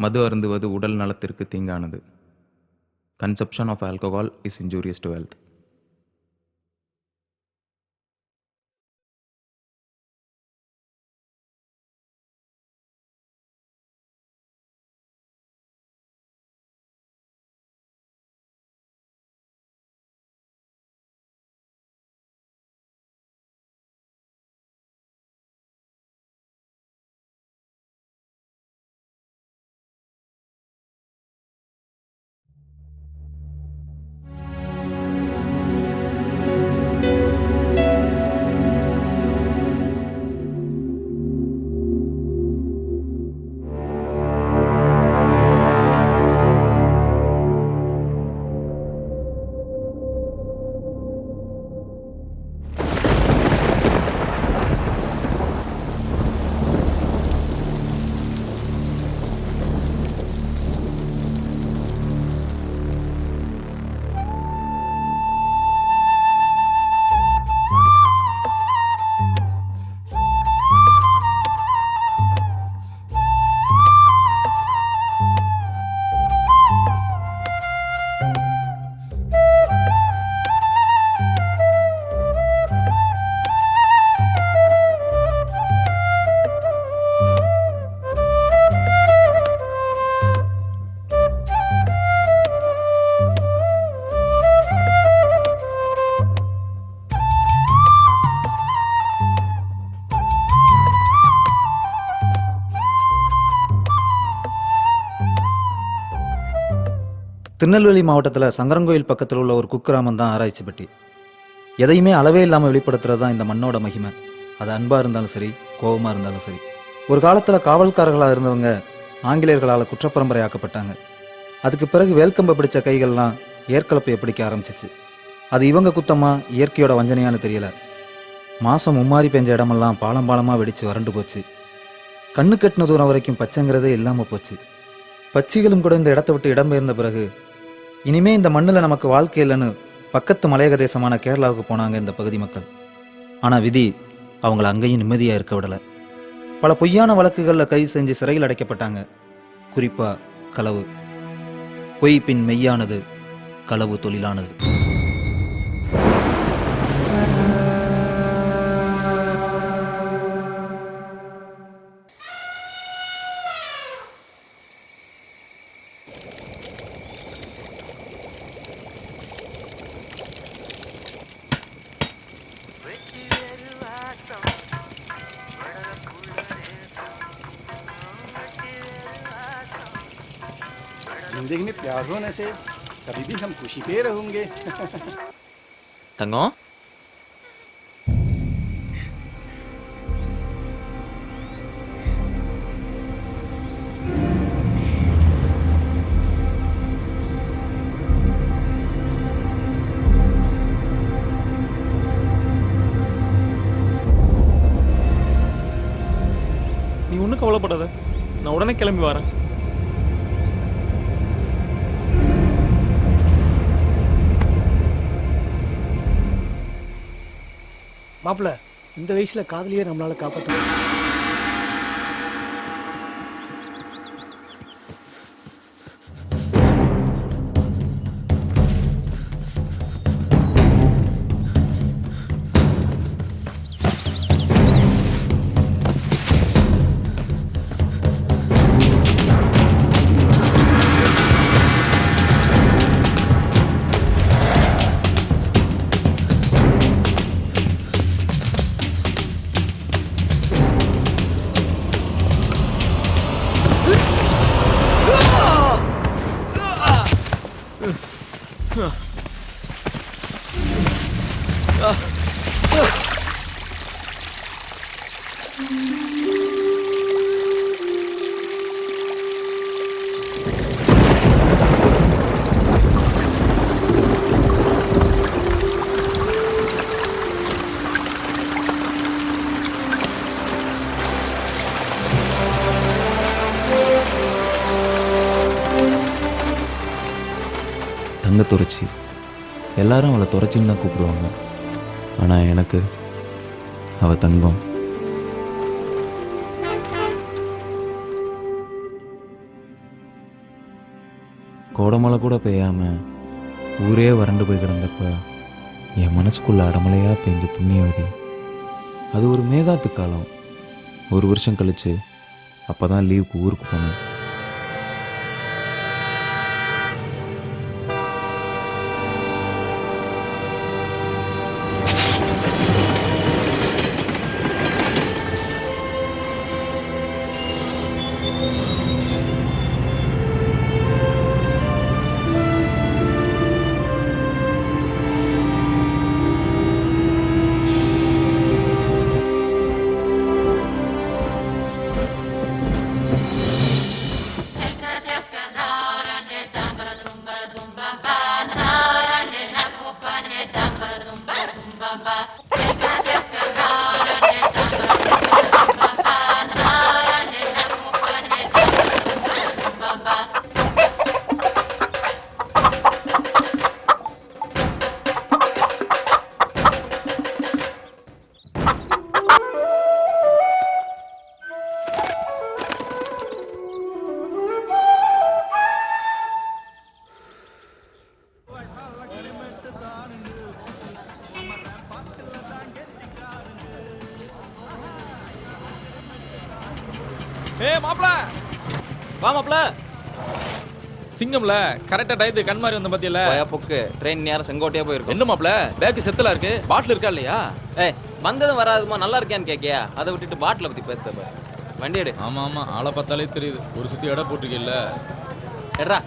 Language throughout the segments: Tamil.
மது அருந்துவது உடல் நலத்திற்கு தீங்கானது. Consumption of alcohol is injurious to health. Tirunelveli மாவட்டத்தில் சங்கரங்கோயில் பக்கத்தில் உள்ள ஒரு குக்கிராமம் தான் ஆராய்ச்சிப்பட்டி. எதையுமே அளவே இல்லாமல் வெளிப்படுத்துறது தான் இந்த மண்ணோட மகிமை. அது அன்பாக இருந்தாலும் சரி, கோபமாக இருந்தாலும் சரி. ஒரு காலத்தில் காவல்காரர்களாக இருந்தவங்க ஆங்கிலேயர்களால் குற்றப்பரம்பரையாக்கப்பட்டாங்க. அதுக்கு பிறகு வேல்கம்பை பிடிச்ச கைகள்லாம் ஏற்கலப்பையை பிடிக்க ஆரம்பிச்சிச்சு. அது இவங்க குத்தமா இயற்கையோட வஞ்சனையான்னு தெரியல. மாதம் மும்மாரி பெஞ்ச இடமெல்லாம் பாலம் பாலமாக வெடித்து வறண்டு போச்சு. கண்ணு கட்டின தூரம் வரைக்கும் பச்சைங்கிறதே இல்லாமல் போச்சு. பச்சிகளும் கூட இந்த இடத்த விட்டு இடம்பெயர்ந்த பிறகு இனிமே இந்த மண்ணில் நமக்கு வாழ்க்கை இல்லைன்னு பக்கத்து மலையக தேசமான கேரளாவுக்கு போனாங்க இந்த பகுதி மக்கள். ஆனால் விதி அவங்கள அங்கேயும் நிம்மதியாக இருக்க விடலை. பல பொய்யான வழக்குகளில் கைது செஞ்சு சிறையில் அடைக்கப்பட்டாங்க. குறிப்பாக களவு. பொய் பின் மெய்யானது, களவு தொழிலானது. जिंदगी में प्यार होने से कभी भी हम खुशी पे रहोगे. தங்கம், நீ ஒன்றும் கவலைப்படாத, நான் உடனே கிளம்பி வரேன். மாப்பிள்ள, இந்த வயசுல காதலியே நம்மளால காப்பாற்ற. தங்க துறைச்சி. எல்லாரும் அவளை துறைச்சின்னு தான் கூப்பிடுவாங்க. ஆனால் எனக்கு அவள் தங்கம். கோடமழை கூட பெய்யாமல் ஊரே வறண்டு போய் கிடந்தப்ப என் மனசுக்குள்ள அடமலையாக பெஞ்ச புண்ணியவதி. அது ஒரு மேகாத்து காலம். ஒரு வருஷம் கழிச்சு அப்போ தான் லீவுக்கு ஊருக்கு போனேன். மாப்ள வா மாப்ள. சிங்கம்ல கரெக்டா டயத்துக்கு கண் மாதிரி வந்த பத்தியில பொக்கு ட்ரெயின் நேரம் செங்கோட்டையா போயிருக்கும். என்ன மாப்ள பேக்கு செத்தலா இருக்கு, பாட்டில் இருக்கா இல்லையா? ஏய் வந்ததும் வராதுமா நல்லா இருக்கேன்னு கேட்கியா? அதை விட்டுட்டு பாட்டிலை பற்றி பேசுத பாரு. வண்டி எடு. ஆமா ஆமா, ஆளை பார்த்தாலே தெரியுது. ஒரு சுத்தி இடம் போட்டிருக்கீல்ல. எட்ரா.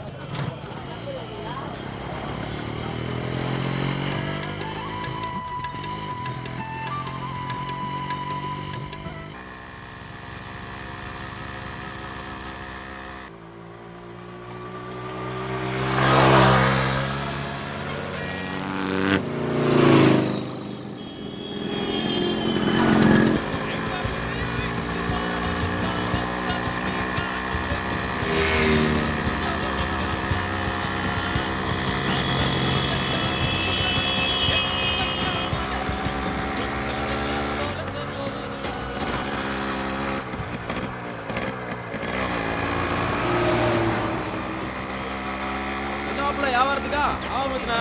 வியாபாரத்துக்கா ஆமாச்சுண்ணா.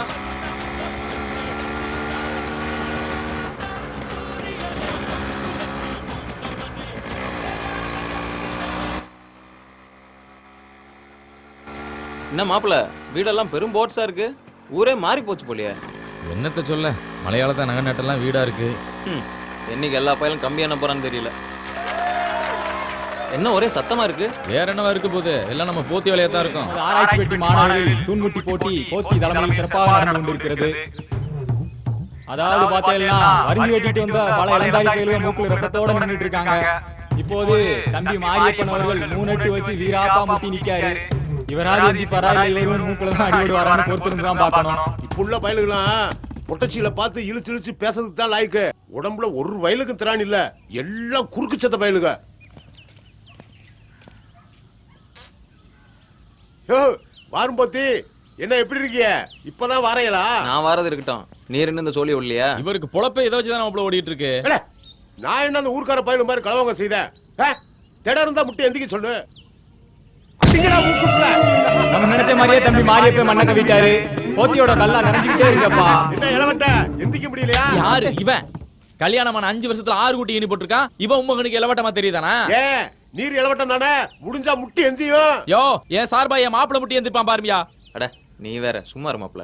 என்ன மாப்பிள்ள வீடெல்லாம் பெரும் போட்ஸா இருக்கு. ஊரே மாறி போச்சு போலியே. என்னத்த சொல்ல, மலையாளத்தை நகை நட்டெல்லாம் வீடா இருக்கு. என்னைக்கு எல்லா பயிலும் கம்பி என்ன போறான்னு தெரியல. என்ன ஒரே சத்தமா இருக்கு? வேற என்னவா இருக்கு போது, எல்லாம் நம்ம போத்தி வேலையா தான் இருக்கும். ஆராய்ச்சி பெட்டி மாணவர்கள் தூண்முட்டி போட்டி போத்தி தலைமையில் சிறப்பாக நடந்து கொண்டிருக்கிறது. அதாவது பார்த்தீங்கன்னா வரிஞ்சு வெட்டிட்டு வந்த பல இளந்தாரி பயில்கள் மூக்குல ரத்தத்தோட நின்றுட்டு இருக்காங்க. இப்போது தம்பி மாரியப்பன் அவர்கள் 3 எட்டு வச்சு வீராப்பா முட்டி நிக்காரு. இவராது எந்திப்பாரா இல்ல இவரும் மூக்குல தான் அடிபடு வரான்னு பொறுத்திருந்து தான் பார்க்கணும். இப்புள்ள பயலுகளாம் பொட்டச்சியில பார்த்து இழுச்சு இழுச்சு பேசுறதுக்கு தான் லாய்க்கு. உடம்புல ஒரு வயலுக்கு திராணி இல்ல, எல்லாம் குறுக்கு சத்த பயலுக. வாரும் போத்தி, என்ன எப்படி இருக்கீங்க? இப்பதான் வரையலா? நான் வரது இருக்கட்டும், நீர் என்ன இந்த சொல்லி இல்லையா? இவருக்கு பொழப்பே இதை வச்சுதான் நம்மள ஓடிட்டு இருக்கு. நான் என்ன அந்த ஊர்க்கார பயலு மாதிரி கலவங்க செய்தேன்? திட இருந்தா முட்டி எந்திக்க சொல்லு. நம்ம நினைச்ச மாதிரியே தம்பி மாரியப்பன் மண்ணை கவிட்டாரு. போத்தியோட கல்லா நினைஞ்சுக்கிட்டே இருக்கப்பா. என்ன இளவட்ட எந்திக்க முடியலையா? யாரு இவன்? கல்யாணமான 5 வருஷத்துல 6 குட்டி இனி போட்டிருக்கான். இவன் உம்மகனுக்கு இளவட்டமா தெரியுதானா? ஏன் நீர் இளவட்டம் தானே, முடிஞ்சா முட்டி எந்தியும். யோ என் சார்பா என் மாப்பிள முட்டி எந்திருப்பான் பாருமியா. அட நீ வேற சும்மா இரு மாப்பிள.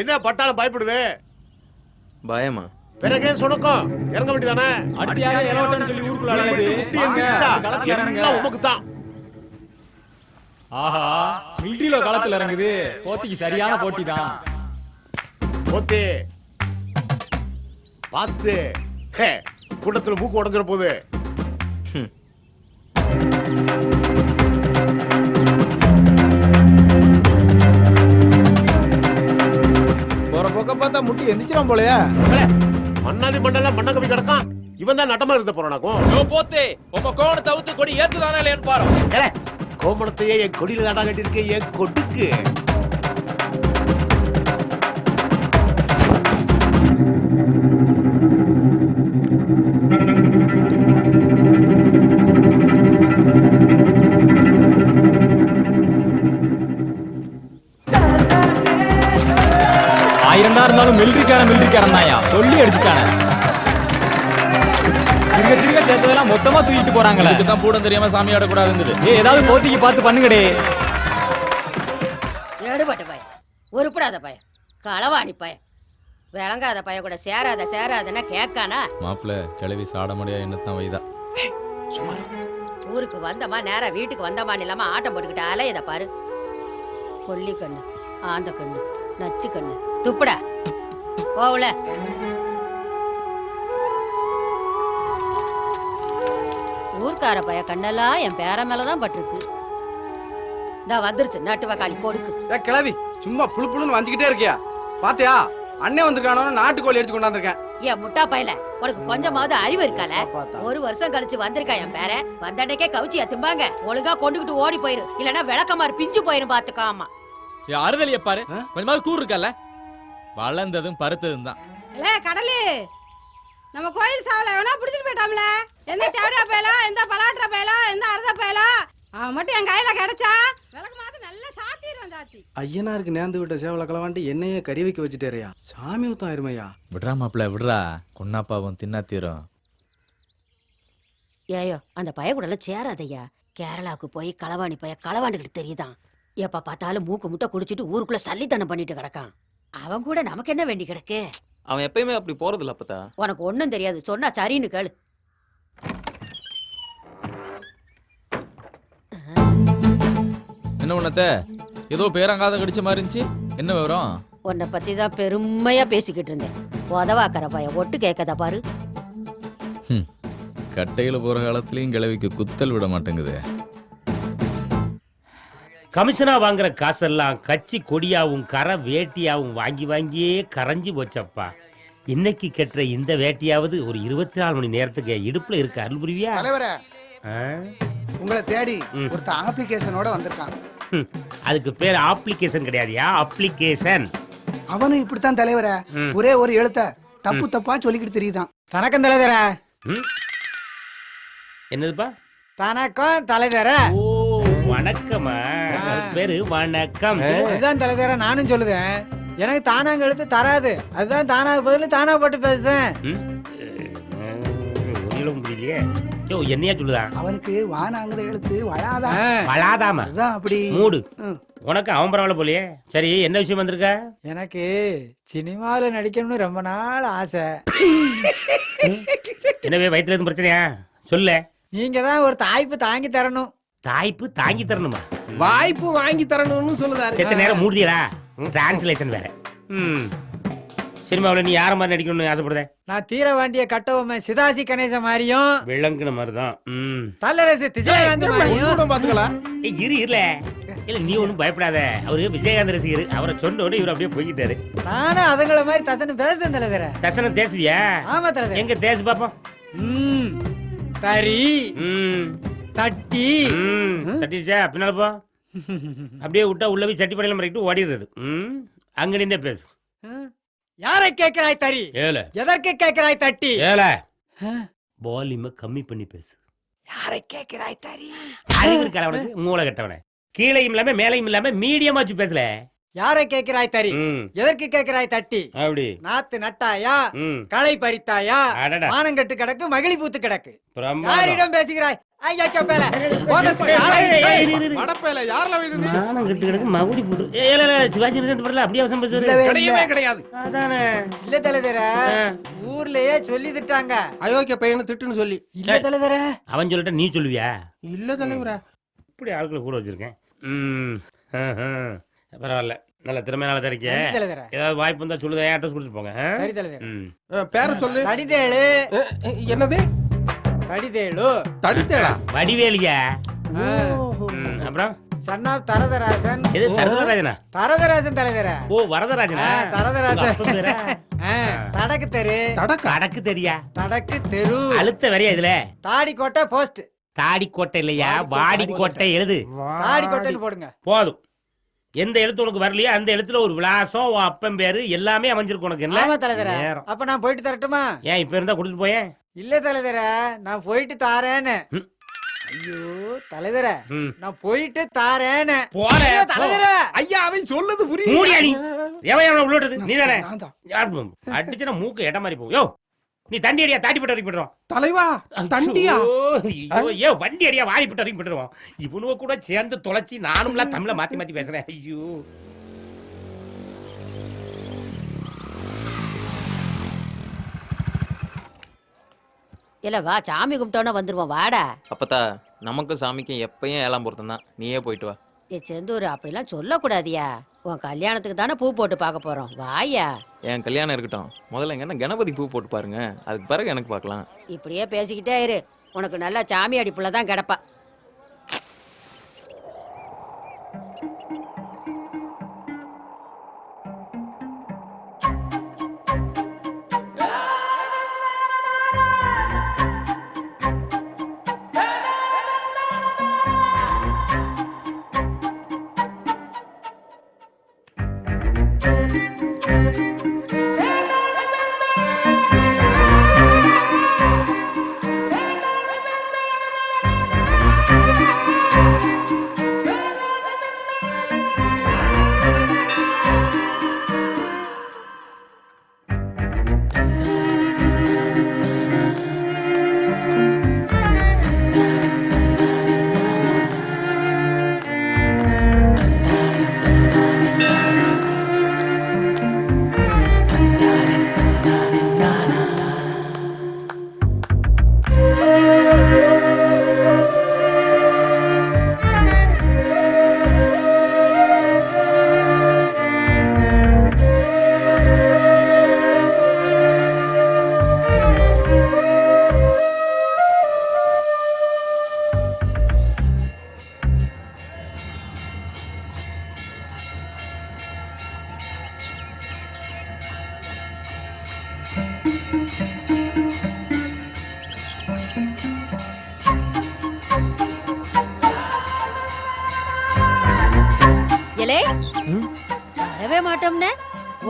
என்ன பட்டாளம் பயப்படுது? பயமா? பிறகு சொன்னக்கும் இறங்க வேண்டியதானே? அடுத்து யாரே இளவட்டன்னு சொல்லி ஊருக்குள்ள அலையுது. முட்டி எந்திரிச்சிட்டா எல்லாம் உமக்கு தான். ஆஹா, மிலிட்டரியில களத்துல இறங்குது. போத்திக்கு சரியான போட்டி தான். போத்தி பார்த்து கூட்டத்துல மூக்கு உடஞ்சிட போகுது. போற போக்க பார்த்தா முட்டி எந்திரிச்சிடும் போலயா? மண்ணாதி மண்ணெல்லாம் மண்ண கவி கிடக்கான். இவன் தான் நட்டமா இருந்த போறானாக்கும். யோ போத்தே, உங்க கோணத்தை அவுத்து கொடி ஏத்துதானே இல்லையான்னு பாரு. கோமணத்தையே என் கொடியில தாண்டா கட்டிருக்கு, என் கொடுக்கு. இருந்தாலும் மிலிட்டரிக்காரன் தாயா சொல்லி அடிச்சுட்டானே. சிறுக சிறுக சேர்த்ததெல்லாம் மொத்தமா தூக்கிட்டு போறாங்களே. இதுக்கு தான் பூடம் தெரியாம சாமி ஆடக்கூடாதுங்குது. ஏதாவது போத்திக்கு பார்த்து பண்ணுங்கடே. எடுபட்ட பைய, உருப்படாத பைய, களவாணி பைய, விளங்காத பைய கூட சேராதன்னா கேட்கானா? மாப்பிள்ள கிளவி சாட முடியா என்னத்தான் வைதா. ஊருக்கு வந்தமா நேரா வீட்டுக்கு வந்தமான்னு இல்லாம ஆட்டம் போட்டுக்கிட்டு அலையத பாரு. கொல்லி கண்ணு, ஆந்த கண்ணு, நச்சு கண்ணு, துப்புடா போவல. ஊர்க்கார பைய கண்ணெல்லாம் என் பேர மேலதான் பட்டிருக்கு. இந்த வந்துருச்சு நட்டுவ காளி கொடுக்கு. கிளவி சும்மா புழு புழுன்னு வந்துகிட்டே இருக்கியா? பாத்தியா அண்ணன் வந்திருக்கானோ நாட்டுக்கோழி எடுத்து கொண்டாந்துருக்கேன். ஏன் முட்டா பையல, உனக்கு கொஞ்சமாவது அறிவு இருக்கால? ஒரு வருஷம் கழிச்சு வந்திருக்கா என் பேர. வந்தன்னைக்கே கவுச்சியா திம்பாங்க. ஒழுங்கா கொண்டுகிட்டு ஓடி போயிரு, இல்லன்னா விளக்கமாறு பிஞ்சு போயிரும் பாத்துக்காமா. அறுதலிய பாரு, கொஞ்சமாவது கூறு இருக்கல. வளர்ந்ததும் பருத்ததும் தான். இல்ல கடலு, நம்ம கோயில் சாவல எவனா பிடிச்சிட்டு போயிட்டாம்ல. எந்த தேவடியா பயலா, எந்த பலாட்டுற பயலா, எந்த அறுத பயலா, அவன் மட்டும் என் கையில கிடைச்சா விளக்கு மாதிரி நல்லா சாத்திடுவான். சாத்தி ஐயனாருக்கு நேர்ந்து விட்ட சேவல களவாண்டி என்னையே கறி வைக்க வச்சுட்டேறியா? சாமி ஊத்தம் ஆயிருமையா? விடுறா மாப்பிள்ள விடுறா, கொன்னாப்பாவும் தின்னா தீரும். ஏயோ அந்த பைய கூட எல்லாம் சேராதையா. கேரளாவுக்கு போய் களவாணி பைய களவாண்டுகிட்டு தெரியுதான். எப்ப பார்த்தாலும் மூக்கு முட்டை குடிச்சிட்டு ஊருக்குள்ள சல்லித்தனம் பண்ணிட்டு கிடக்கான். அவன் கூட நமக்கு என்ன வேண்டி கிடக்கு? அவன் எப்பயுமே அப்படி போறது இல்ல அப்பதா. உனக்கு ஒண்ணும் தெரியாது, சொன்னா சரின்னு கேளு. என்ன உன்னத்த ஏதோ பேரங்காத கடிச்ச மாதிரி இருந்துச்சு, என்ன விவரம்? உன்னை பத்தி தான் பெருமையா பேசிக்கிட்டு இருந்தேன். உதவாக்கற பைய ஒட்டு கேட்கதா பாரு. கட்டையில போற காலத்துலயும் கிழவிக்கு குத்தல் விட மாட்டேங்குது. கமிஷனா வாங்குற காசெல்லாம் கட்சி கொடியாவும் கரை வேட்டியாவும் வாங்கி வாங்கியே கரைஞ்சு போச்சப்பா. இன்னைக்கு கெட்டுற இந்த வேட்டியாவது ஒரு 24 மணி நேரத்துக்கு இடுப்புல இருக்க அருள் புரிவியா? தலைவரே, உங்களை தேடி ஒருத்த அப்ளிகேஷனோட வந்திருக்கான். அதுக்கு பேர் அப்ளிகேஷன் கிடையாதுயா, அப்ளிகேஷன். அவனும் இப்படித்தான் தலைவரே, ஒரே ஒரு எழுத்த தப்பு தப்பா சொல்லிக்கிட்டு தெரியுதான். தனக்கும் தலைவர. என்னதுப்பா? தனக்கும் தலைவர. ஓ வணக்கமா, பேரு வணக்கம். இதுதான் தலைவர நானும் சொல்லுதேன். எனக்கு தானாங்க எழுத்து தராது, அதுதான் தானாக பதில் தானா போட்டு பேசுறேன். முடியலையே. யோ என்னையா சொல்லுதான்? அவனுக்கு வானாங்கிற எழுத்து வளாதான். வளாதாமா? அதான் அப்படி மூடு. உனக்கு அவன் பரவாயில்ல போலியே. சரி என்ன விஷயம் வந்திருக்க? எனக்கு சினிமாவில் நடிக்கணும்னு ரொம்ப நாள் ஆசை. என்னவே வயிற்றுல எதுவும் பிரச்சனையா? சொல்ல. நீங்க தான் ஒரு தாய்ப்பு தாங்கி தரணும். தாய்ப்பு தாங்கி தரணுமா? வாய்ப்பு வாங்கி தரணும்னு சொல்லுதாரு. செத்த நேரம் மூடியடா. டிரான்ஸ்லேஷன் வேற. சினிமாவில் நீ யார மாதிரி நடிக்கணும்னு ஆசைப்படுத? நான் தீர வேண்டிய கட்டவுமே சிதாசி கணேச மாதிரியும், விளங்குன மாதிரிதான். தல்லரசு விஜயகாந்த் மாதிரியும். பாத்துக்கலாம். இரு இல்ல நீ ஒன்னும் பயப்படாத. அவரு விஜயகாந்த் ரசிகர். அவரை சொன்ன உடனே இவர் அப்படியே போய்கிட்டாரு. நானும் அதுங்கள மாதிரி தசனம் பேசுறேன் தலைவர. தசனம் தேசுவியா? ஆமா தலைவர். எங்க தேசு பாப்போம். தரி தட்டி தட்டிச்சா பின்னால போ. அப்படியே விட்டா உள்ள போய் சட்டி படையில மறைக்கிட்டு ஓடிடுறது. அங்க நின்று பேசு. யாரை கேட்கிறாய் தரி? ஏல. எதற்கு கேட்கிறாய் தட்டி? ஏல. வால்யூமை கம்மி பண்ணி பேசு. யாரை கேட்கிறாய் தரி? அறிவு இருக்கா உனக்கு? மூளை கட்டவனே. கீழையும் இல்லாம மேலையும் இல்லாம மீடியமா வச்சு பேசல. யாரை கேட்கிறாய் தரி? எதற்கு கேட்கிறாய் தட்டி? அப்படி நாத்து நட்டாயா, களை பறித்தாயா, மானங்கட்டு கிடக்கு, மகிழி பூத்து கிடக்கு. யாரிடம் பேசுகிறாய்? ஊர்லயே சொல்லி திட்டாங்க அயோக்கிய பையனு திட்டுன்னு சொல்லி. இல்ல தலைவர. அவன் சொல்லிட்ட நீ சொல்லுவியா? இல்ல தலைவர, இப்படி ஆட்களை கூட வச்சிருக்கேன். பரவாயில்ல, நல்ல திறமையால தான் இருக்கேன். ஏதாவது வாய்ப்பு இருந்தா சொல்லுதா, அட்ரஸ் கொடுத்து போங்க. சரி தலைவர். பேர சொல்லு. தடிதேளு. என்னது? தடிதேளு. தடிதேளா? வடிவேலியா? அப்புறம் சன்னா தரதராசன். எது தரதராஜனா? தரதராசன் தலைவர. ஓ வரதராஜனா? தரதராசன். தடக்கு தெரு. தடக்கு தெரியா? தடக்கு தெரு. அழுத்த வரையா இதுல? தாடி கோட்டை போஸ்ட். தாடி கோட்டை இல்லையா, வாடி கோட்டை எழுது. தாடி கோட்டைன்னு போடுங்க போதும். எந்த எழுத்து உனக்கு வரலையோ அந்த எழுத்துல ஒரு விலாசம், அப்பன் பேரு எல்லாமே அமைஞ்சிருக்கு உனக்கு. ஆமா தலைவர. அப்ப நான் போயிட்டு தரட்டுமா? ஏன் இப்ப இருந்தா கொடுத்துட்டு போயேன். இல்ல தலைவர, நான் போயிட்டு தாரேன்னு. ஐயோ தலைவரே ம். நான் போயிட்டு தாரேன்னு போறேன். ஐயோ, தலைவரே ஐயா அவன் சொல்லுது மூடியா நீ எவன் எவனை உள்ளோட்டது நீ தானே நான் தான். அடிச்சுனா மூக்கு இடம் மாதிரி போகும் யோ நீ தண்டி அடியா தாட்டி போட்டு வரைக்கும் போட்டுருவோம் தலைவா தண்டியா ஐயோ வண்டி அடியா வாரி போட்டு வரைக்கும் போட்டுருவோம் இவனுவ கூட சேர்ந்து தொலைச்சி நானும்லாம் தமிழை மாத்தி மாத்தி பேசுறேன் ஐயோ இல்ல வா சாமி கும்பிட்டோன்னு வந்துருவோம் வாடா. அப்பத்தா நமக்கும் சாமிக்கும் எப்பயும் ஏழாம் பொருத்தம் தான், நீயே போயிட்டு வா. ஏ செந்தூர் அப்படிலாம் சொல்லக்கூடாதியா. உன் கல்யாணத்துக்கு தானே பூ போட்டு பார்க்க போறோம். வாயா. என் கல்யாணம் இருக்கட்டும், முதல்ல எங்கன்னா கணபதி பூ போட்டு பாருங்க, அதுக்கு பிறகு எனக்கு பார்க்கலாம். இப்படியே பேசிக்கிட்டே இரு, உனக்கு நல்லா சாமி அடிப்புல தான் கிடப்பா. வரவே மாட்டோம்னே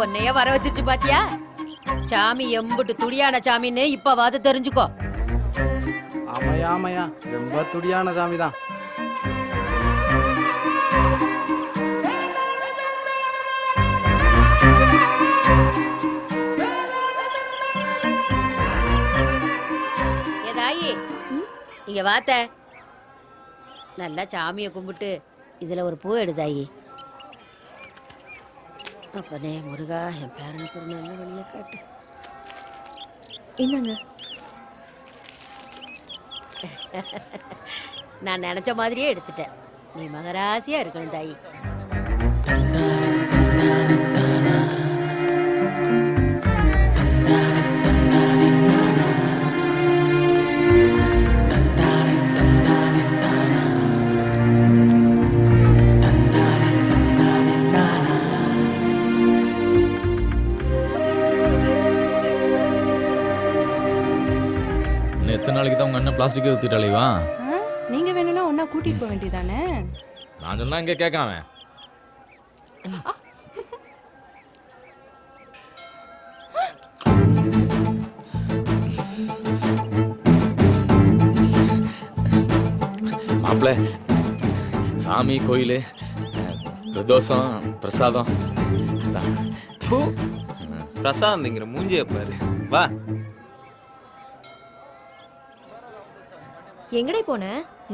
உன்னைய வர வச்சிருச்சு பாத்தியா. சாமி எம்புட்டு துடியான சாமின்னு இப்பவாது தெரிஞ்சுக்கோ. ஆமையா ஆமையா ரொம்ப துடியான சாமி தான். ஏதாயி இங்க வாத்த. நல்லா சாமியை கும்பிட்டு இதுல ஒரு பூ எடுதாயி. அப்பனே முருகா, என் பேரனுக்கு ஒரு நல்ல வழியை காட்டு. என்னங்க நான் நினைச்ச மாதிரியே எடுத்துட்டேன். நீ மகராசியா இருக்கணும் தாயி. எத்தனை நாளைக்கு தான் உங்க அண்ணன் பிளாஸ்டிக்கே ஊத்திட்டாலேவா? நீங்க வேணும்னா ஒன்னா கூட்டிட்டு போக வேண்டியதானே. நான் சொன்னா இங்க கேட்காம மாப்பிள்ள சாமி கோயில் பிரதோஷம் பிரசாதம் பிரசாந்திங்கிற மூஞ்சிய பாரு. வா. எங்கடே போன?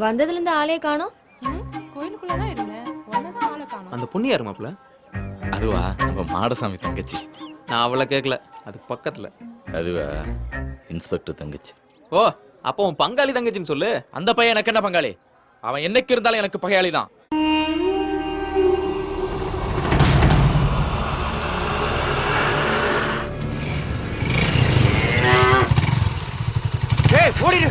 வந்ததுல இருந்து ஆளே காணோம். கோயிலுக்குள்ளதான் இருந்தேன், ஒன்னதான் ஆளை காணோம். அந்த பொண்ணு யாரு மாப்பிள்ள? அதுவா நம்ம மாடசாமி தங்கச்சி. நான் அவளை கேட்கல, அது பக்கத்துல. அதுவா இன்ஸ்பெக்டர் தங்கச்சி. ஓ, அப்போ உன் பங்காளி தங்கச்சின்னு சொல்லு. அந்த பையன் எனக்கு என்ன பங்காளி? அவன் என்னைக்கு இருந்தாலும் எனக்கு பகையாளி தான். ஓடிடு.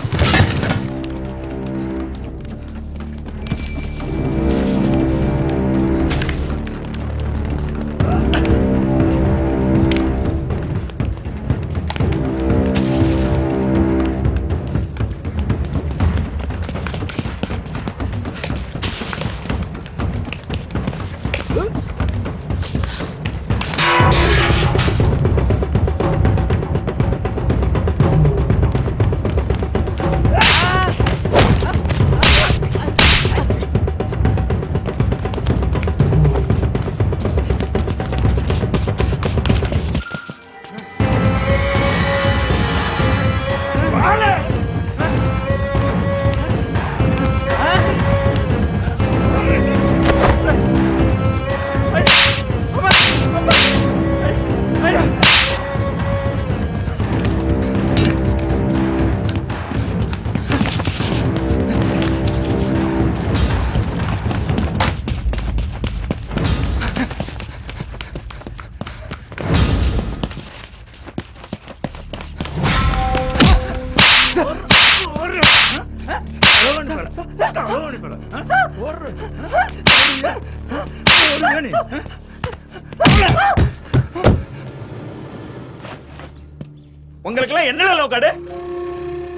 உங்களுக்கெல்லாம் என்னடா லோக்காடு?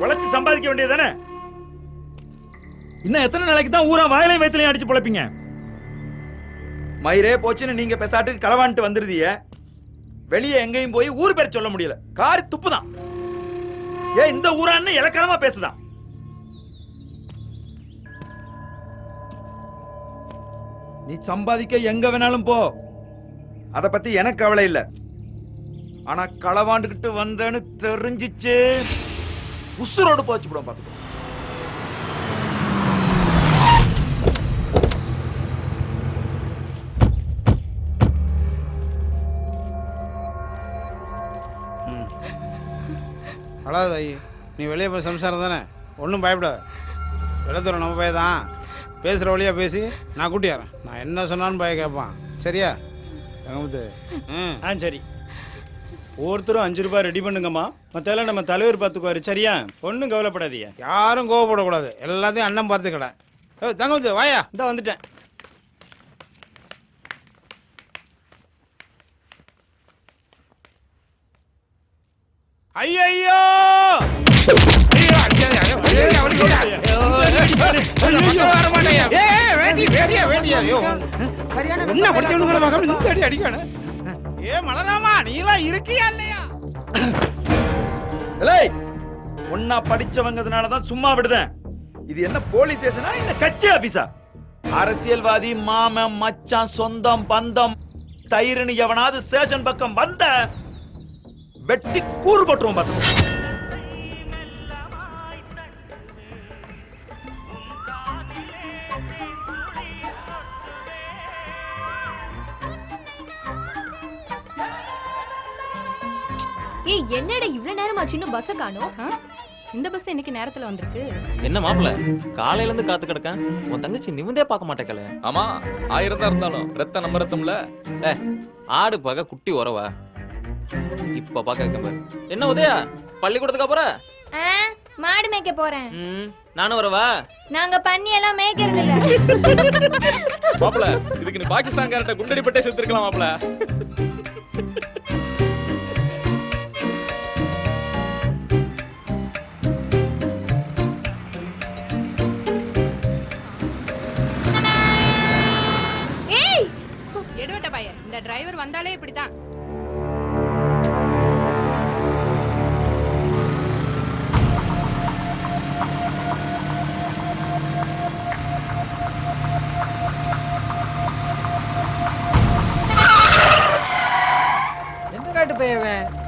உழைச்சு சம்பாதிக்க வேண்டியதானே? இன்னும் எத்தனை நாளைக்கு தான் ஊரா வாயிலையும் வயிற்றுலையும் அடிச்சு பொழைப்பீங்க? மயிரே போச்சுன்னு நீங்க பெசாட்டுக்கு களவான்ட்டு வந்துருதிய. வெளியே எங்கேயும் போய் ஊர் பேர் சொல்ல முடியல. காரி துப்புதான். ஏன் இந்த ஊரான்னு இலக்கணமா பேசுதான். நீ சம்பாதிக்க எங்க வேணாலும் போ, அத பத்தி எனக்கு கவலை இல்ல. ஆனா களவாண்டுகிட்டு வந்தேன்னு தெரிஞ்சிச்சு உசுரோடு போச்சு விடும் பாத்துக்கோ. அழாத ஐயே, நீ வெளியே போய் சம்சாரம் தானே, ஒன்றும் பயப்படாத. வெள்ளத்தூரம் நம்ம பையன் தான், பேசுகிற வழியாக பேசி நான் கூட்டியாரேன். நான் என்ன சொன்னாலும் பையன் கேட்பான். சரியா தங்கமுத்து? சரி. ஒவ்வொருத்தரும் 5 ரூபாய் ரெடி பண்ணுங்கம்மா. மற்றெல்லாம் நம்ம தலைவர் பார்த்துக்குவாரு. சரியா? ஒன்றும் கவலைப்படாதீங்க. யாரும் கோவப்படக்கூடாது, எல்லாத்தையும் அண்ணன் பார்த்துக்கடா. தங்கமுத்து வாயா. இந்த வந்துட்டேன். ஐயோ மலராமா, நீலாம் இருக்கியா இல்லையா? ஒன்னா படிச்சவங்கனாலதான் சும்மா விடுதேன். இது என்ன போலீஸ் ஸ்டேஷனா இல்ல கட்சி ஆபீஸா? அரசியல்வாதி மாமன் மச்சான் சொந்தம் பந்தம் தயிர்னு எவனாவது ஸ்டேஷன் பக்கம் வந்த வெட்டி கூறு போட்டுருவோம் பார்த்து. ஏய், என்னடா இவ்வளவு நேரமா சின்ன பஸ் காணோம்? இந்த பஸ் இன்னைக்கு நேரத்துல வந்திருக்கு. என்ன மாப்பிள, காலையில இருந்து காத்து கிடக்கேன். உன் தங்கச்சி நிமிந்தே பார்க்க மாட்டேக்கல. ஆமா, 1000 தான் இருந்தாலும் ரத்த நம்ம ரத்தம்ல. ஆடு பார்க்க குட்டி உறவா இப்ப பாக்க பாரு. என்ன உதயா, பள்ளிக்கூடத்துக்கு அப்புறம் மாடு மேய்க்க போறேன். நானும் வரவா? நாங்க பண்ணி எல்லாம் மேய்க்கிறது இல்ல. மாப்பிள, இதுக்கு நீ பாகிஸ்தான்காரட்ட குண்டடி பட்டே செத்துருக்கலாம் மாப்பிள. ஏய், எடுவட்ட பையன், இந்த டிரைவர் வந்தாலே இப்படிதான்.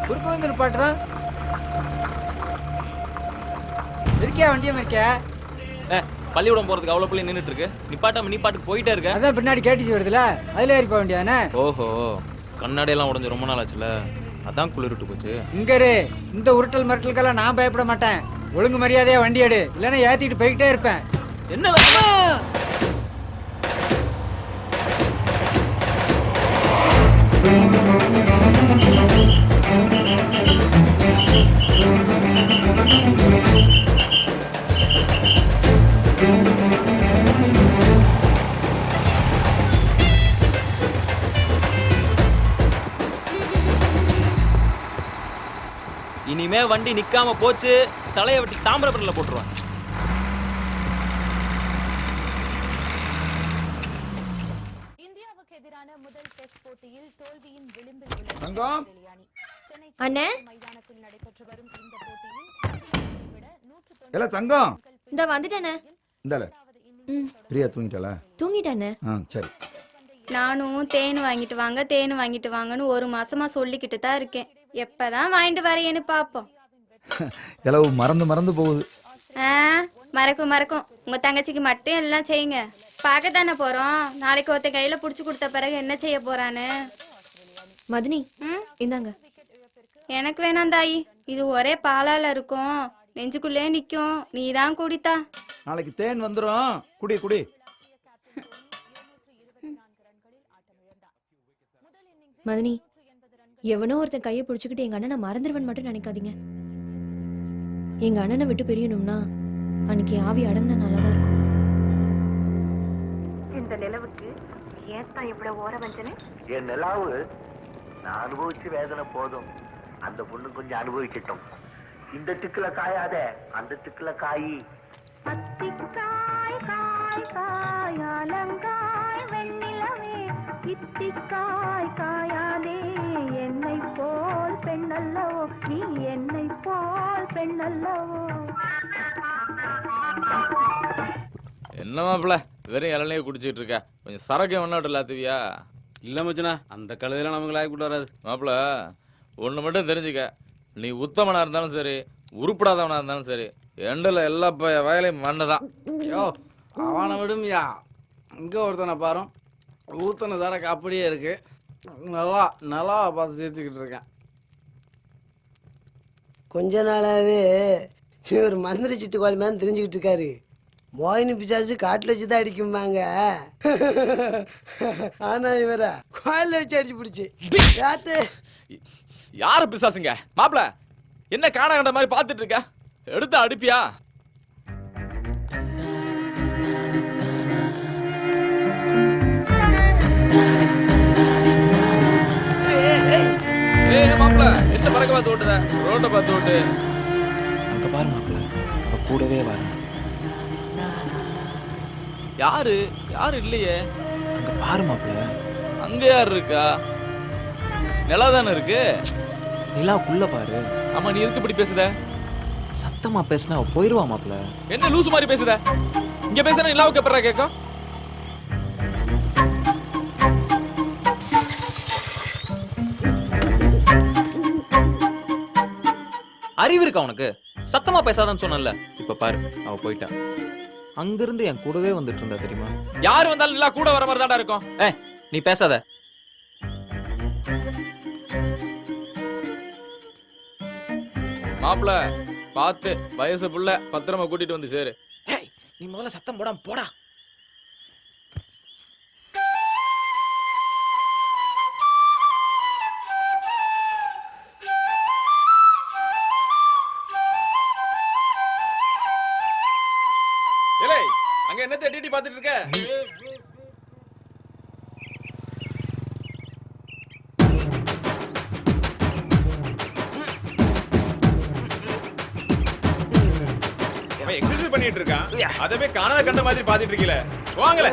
குறுக்கு வந்து நிப்பாட்டுறான். இருக்கியா வண்டியம் இருக்கியா? பள்ளிக்கூடம் போறதுக்கு அவ்வளவு பிள்ளை நின்னுட்டு இருக்கு. நிப்பாட்டாம நீ பாட்டுக்கு போயிட்டே இருக்க. அதான் பின்னாடி கேட்டுச்சு வருதுல, அதுல ஏறி போக வேண்டியதானே? ஓஹோ, கண்ணாடி எல்லாம் உடஞ்சு ரொம்ப நாள் ஆச்சுல, அதான் குளிர்ட்டு போச்சு. இங்க இரு, இந்த உருட்டல் மிரட்டலுக்கெல்லாம் நான் பயப்பட மாட்டேன். ஒழுங்கு மரியாதையா வண்டி எடு, இல்லைன்னா ஏத்திட்டு போய்கிட்டே இருப்பேன். என்ன இனிமே வண்டி நிக்காம போச்சு, தலையை வெட்டி தாமிரபரணில போட்டுருவான். இந்தியாவுக்கு எதிரான முதல் டெஸ்ட் போட்டியில் தோல்வியின் விளிம்பில் உள்ள தங்கம் அண்ணே, மைதானத்தில் நடைபெற்று வரும் இந்த போட்டியில் எல தங்கம் இந்த வந்துட்டேனே. இந்தால பிரியா தூங்கிட்டாளா? தூங்கிட்டானே. சரி. நானும் தேன் வாங்கிட்டு வாங்க, தேன் வாங்கிட்டு வாங்கன்னு 1 மாசமா சொல்லிக்கிட்டு தான் இருக்கேன். எப்பதான் வாங்கிட்டு வரையேன்னு பாப்போம். எலவு மறந்து மறந்து போகுது. மறக்கும். உங்க தங்கச்சிக்கு மட்டும் எல்லாம் செய்யுங்க. பார்க்கத்தானே போறோம். நாளைக்கு ஒருத்த கையில புடிச்சு கொடுத்த பிறகு என்ன செய்ய போறான்னு. மதினி, இந்தாங்க. எனக்கு வேணாம் தாயி, இது ஒரே பாலால இருக்கும், நெஞ்சுக்குள்ளே நிக்கும். நீ தான் குடித்தா. நாளைக்கு தேன் வந்துரும், குடி குடி. மதினி, எவனோ ஒருத்தன் கையை பிடிச்சுக்கிட்டு எங்க அண்ணனை மறந்துடுவன் மட்டும் நினைக்காதீங்க. எங்க அண்ணனை விட்டு பிரியணும்னா அன்னைக்கு ஆவி அடங்கினா நல்லாதான் இருக்கும். நிலவுக்கு ஏன் தான் இவ்வளவு ஓர வஞ்சனை? என் நிலாவு நான் அனுபவிச்சு வேதனை போதும், அந்த பொண்ணு கொஞ்சம் அனுபவிச்சிட்டோம். இந்த திக்குல காயாத அந்த திக்குல காயி. அத்திக்காய் காய் காயாலங்காய் வெண்ணிலவே, இத்திக்காய் காயாதே என்னை போல் பெண்ணல்லவோ, நீ என்னை போல் பெண்ணல்லவோ. என்ன மாப்பிள்ள வெறும் இளநிலையை குடிச்சிட்டு இருக்க, கொஞ்சம் சரக்கு வேணாட்டு இல்லாத்துவியா? இல்லை மச்சனா, அந்த கழுதையெல்லாம் நமக்கு லாய்க்கு கூட்டு வராது. மாப்பிள்ள ஒன்று மட்டும் தெரிஞ்சுக்க, நீ உத்தமனா இருந்தாலும் சரி உருப்படாதவனா இருந்தாலும் சரி எண்டில் எல்லா வயலையும் மண்ணுதான். யோ அவனை விடுமையா, இங்கே ஒருத்தனை பாரு, ஊத்தனை சரக்கு அப்படியே இருக்கு, நல்லா பார்த்து சிரிச்சுக்கிட்டு இருக்கேன். கொஞ்ச நாளாவே இவர் மந்திரி சிட்டுக்கோள் மேலே தெரிஞ்சுக்கிட்டு இருக்காரு. மோகினி பிசாசு காட்டில் வச்சு தான் அடிக்கும்பாங்க, ஆனா இவரை கோயிலில் வச்சு அடிச்சு பிடிச்சி யாரு பிசாசுங்க? மாப்பிள்ள என்ன காண கண்ட மாதிரி பார்த்துட்டு இருக்க, எடுத்து அடிப்பியா? மாப்பிள்ள என்ன பறக்க பார்த்து ஓட்டுத, ரோட்டை பார்த்து ஓட்டு. அங்க பாரு மாப்பிள்ள, அவ கூடவே வர. யாரு யாரு இல்லையே, அங்க பாரு மாப்பிள்ள. அங்க யாரு இருக்கா? நிலா தானே இருக்கு. நிலாக்குள்ள பாரு. ஆமா, நீ எதுக்கு இப்படி பேசுத? சத்தமா பேசினா அவ போயிருவா மாப்பிள்ள. என்ன லூசு மாதிரி பேசுத? இங்க பேசுனா நிலாவுக்கு எப்பறா கேட்கும்? அறிவு இருக்கா உனக்கு? சத்தமா பேசாதான்னு சொன்னல. இப்ப பாரு, அவ போயிட்டா. அங்கிருந்து என் கூடவே வந்துட்டு இருந்தா தெரியுமா? யாரு வந்தாலும் நிலா கூட வர மாதிரி தான்டா இருக்கும். நீ பேசாத. மாப்பிள்ள பார்த்து வயசு புள்ள பத்திரமா கூட்டிட்டு வந்து சேரு. நீ முதல்ல சத்தம் போடாம போடா. ஏலே, அங்க என்ன தேடி பார்த்துட்டு இருக்க? எக்ஸர்சைஸ் பண்ணிட்டு இருக்கான், அதவே காணாத கண்ட மாதிரி பாத்துட்டு இருக்கீல. வாங்கல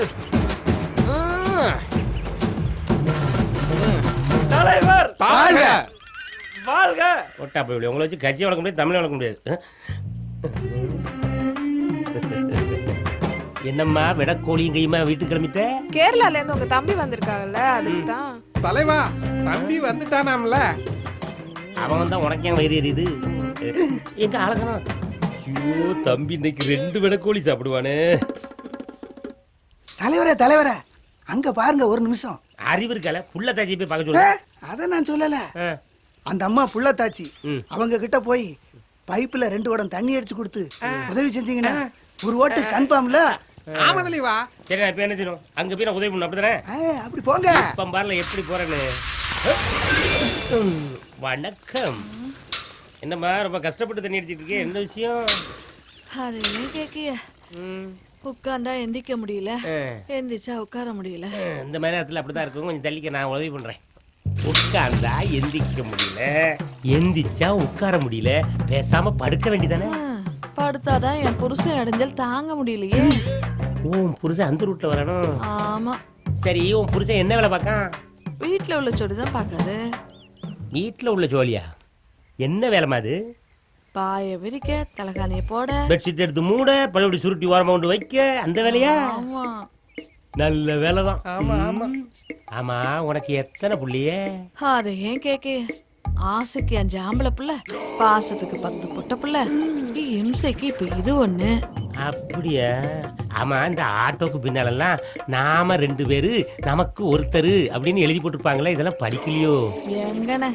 தலைவர் வாழ்க. ஒட்டா போய் உங்களை வச்சு கட்சி வளர்க்க முடியாது, தமிழ் வளர்க்க முடியாது. என்னம்மா விடக்கோழியும் கையுமா வீட்டுக்கு கிளம்பிட்ட? கேரளால இருந்து உங்க தம்பி வந்திருக்காங்கல்ல, அதுக்கு தான். தலைவா, தம்பி வந்துட்டானாம்ல. அவன் தான் உனக்கே வயிறு எரியுது. எங்க ஆளுங்கண்ணா? ஐயோ தம்பி இன்னைக்கு 2 விடக்கோழி சாப்பிடுவானே. தலைவரே அங்க பாருங்க ஒரு நிமிஷம். அறிவு இருக்கால, புள்ள தாச்சி போய் பார்க்க சொல்ல. அத நான் சொல்லல, அந்த அம்மா புள்ள தாச்சி அவங்க கிட்ட போய் பைப்புல 2 குடம் தண்ணி அடிச்சு கொடுத்து உதவி செஞ்சீங்கன்னா ஒரு ஓட்டு கன்ஃபார்ம்ல. ஆமா தலைவா. சரி நான் இப்ப என்ன செய்யணும்? அங்க போய் நான் உதவி பண்ணணும், அப்படிதானே? அப்படி போங்க. இப்ப பாருல எப்படி போறேன்னு. வணக்கம். என்னம்மா ரொம்ப கஷ்டப்பட்டு தண்ணி அடிச்சிட்டு இருக்கே, என்ன விஷயம்? அது ஏன் கேக்கிய? உட்கார்ந்தா எந்திக்க முடியல, எந்திரிச்சா உட்கார முடியல. இந்த மாதிரி நேரத்தில் அப்படிதான் இருக்கும். கொஞ்சம் தள்ளிக்க, நான் உதவி பண்றேன். உட்கார்ந்தா எந்திக்க முடியல, எந்திரிச்சா உட்கார முடியல, பேசாம படுக்க வேண்டியதானே? படுத்தாதான் என் புருஷன் இடைஞ்சல் தாங்க முடியலையே. உன் புருஷன் அந்த ரூட்ல வரணும். ஆமா. சரி, உன் புருஷன் என்ன வேலை பார்க்கான்? வீட்டுல உள்ள சொடிதான் பாக்காது. வீட்டுல உள்ள ஜோலியா? என்ன வேலைமா அது? பாய விரிக்க, தலகாணிய போட, பெட்ஷீட் எடுத்து மூட, பழையபடி சுருட்டி ஓரமா கொண்டு வைக்க, அந்த வேலையா? ஆமா. நல்ல வேலைதான். ஆமா, உனக்கு எத்தனை புள்ளியே? அதை ஏன் கேக்கே? ஆசைக்கு 5 ஆம்பளை புள்ள, பாசத்துக்கு 10 பொட்ட புள்ள, இம்சைக்கு இப்ப இது ஒண்ணு. அப்படியா? ஆமா, இந்த ஆட்டோக்கு பின்னாலெல்லாம் நாம 2 பேரு நமக்கு ஒருத்தர் அப்படின்னு எழுதி போட்டிருப்பாங்களே, இதெல்லாம் படிக்கலையோ? எங்கன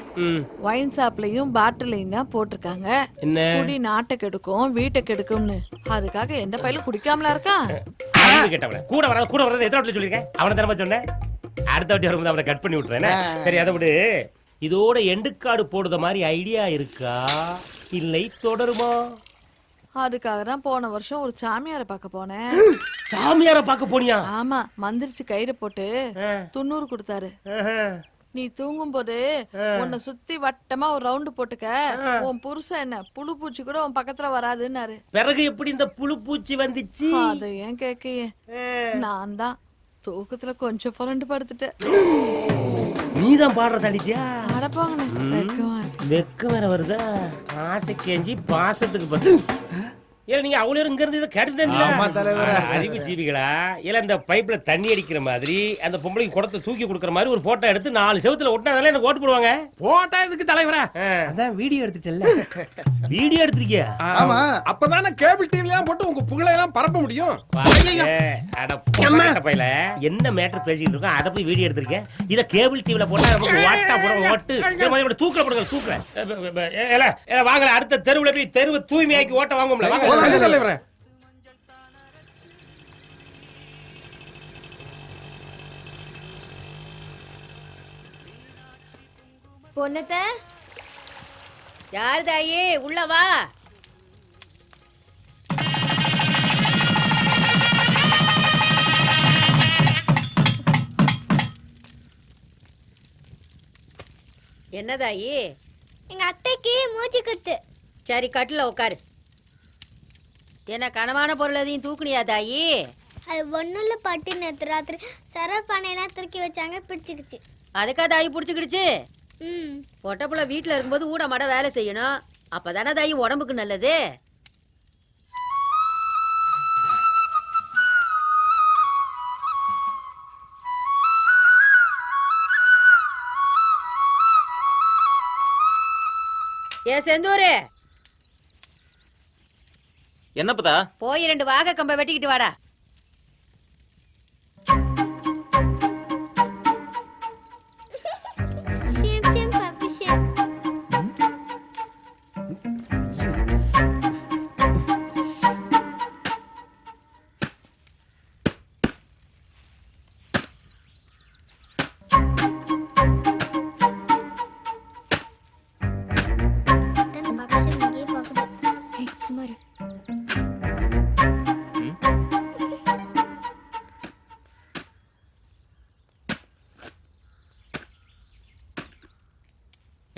ஒயின் ஷாப்லயும் பாட்டிலையும் தான் போட்டிருக்காங்க. என்ன குடி நாட்டை கெடுக்கும், வீட்டை கெடுக்கும்னு. அதுக்காக எந்த பையலும் குடிக்காமலா இருக்கான்? கேட்டவன கூட வராது எத்தனை வாட்டி சொல்லியிருக்கேன்? அவனை தரமா சொன்னேன். அடுத்த வாட்டி வரும்போது அவனை கட் பண்ணி விட்டுறேன். சரி, அதை விடு. இதோட எண்டுக்காடு போடுற மாதிரி ஐடியா இருக்கா, இல்லை தொடருமா? அதுக்காக தான் போன வருஷம் ஒரு சாமியாரை பார்க்க போனேன். சாமியார பார்க்க போனியா? ஆமா, மந்திரிச்சு கயிறு போட்டு 90 கொடுத்தாரு. நீ தூங்கும் போது உன்னை சுத்தி வட்டமா ஒரு ரவுண்டு போட்டுக்க, உன் புருஷன் என்ன புழு பூச்சி கூட உன் பக்கத்துல வராதுன்னாரு. பிறகு எப்படி இந்த புழு பூச்சி வந்துச்சு? அதை ஏன் கேக்கையே, நான் தான் தூக்கத்துல கொஞ்சம் புரண்டு படுத்துட்டேன். நீதான் பாடுற தண்டிட்டியா? அடப்பாங்கண்ணே, வெக்கமா இருக்கு. வெக்கம் வேற வருதா? ஆசை கேஞ்சி பாசத்துக்கு பத்து. ஏன் நீங்க அவ்வளோ இங்க இருந்து இதை கேட்டுதான் அறிவு ஜீவிகளா? இல்ல இந்த பைப்ல தண்ணி அடிக்கிற மாதிரி அந்த பொம்பளைக்கு குடத்தை தூக்கி கொடுக்குற மாதிரி ஒரு போட்டோ எடுத்து 4 செவத்துல ஒட்டினாதானே எனக்கு ஓட்டு போடுவாங்க. போட்டா இதுக்கு தலைவரா? அதான் வீடியோ எடுத்துட்டல. வீடியோ எடுத்திருக்கியா? ஆமா, அப்பதானே கேபிள் டிவிலாம் போட்டு உங்க புகழை எல்லாம் பரப்ப முடியும். பையில என்ன மேட்டர் பேசிட்டு இருக்கோம் அதை போய் வீடியோ எடுத்திருக்கேன். இத கேபிள் டிவில போட்டா நமக்கு வாட்டா போடுவோம். ஓட்டு தூக்கல போடுங்க, தூக்கல. வாங்கல, அடுத்த தெருவுல போய் தெருவு தூய்மையாக்கி ஓட்ட வாங்கும்ல. பொண்ணத்த யாரு தாயே, உள்ள வா. என்ன தாயி? எங்க அத்தைக்கு மூச்சு குத்து. சரி, கட்டில உட்காரு. என்ன கனவான பொருள் எதையும் தூக்குனியா தாயி? அது ஒண்ணுல பட்டு நேத்து ராத்திரி சரப்பானையெல்லாம் தூக்கி வச்சாங்க, பிடிச்சிக்கிச்சு. அதுக்கா தாயி பிடிச்சிக்கிடுச்சு? பொட்டப்புள்ள வீட்டுல இருக்கும்போது ஊட மாட வேலை செய்யணும், அப்பதானே தாயி உடம்புக்கு நல்லது. ஏ செந்தூரு, என்னப்பதா? போய் 2 வாகை கம்பை வெட்டிக்கிட்டு வாடா.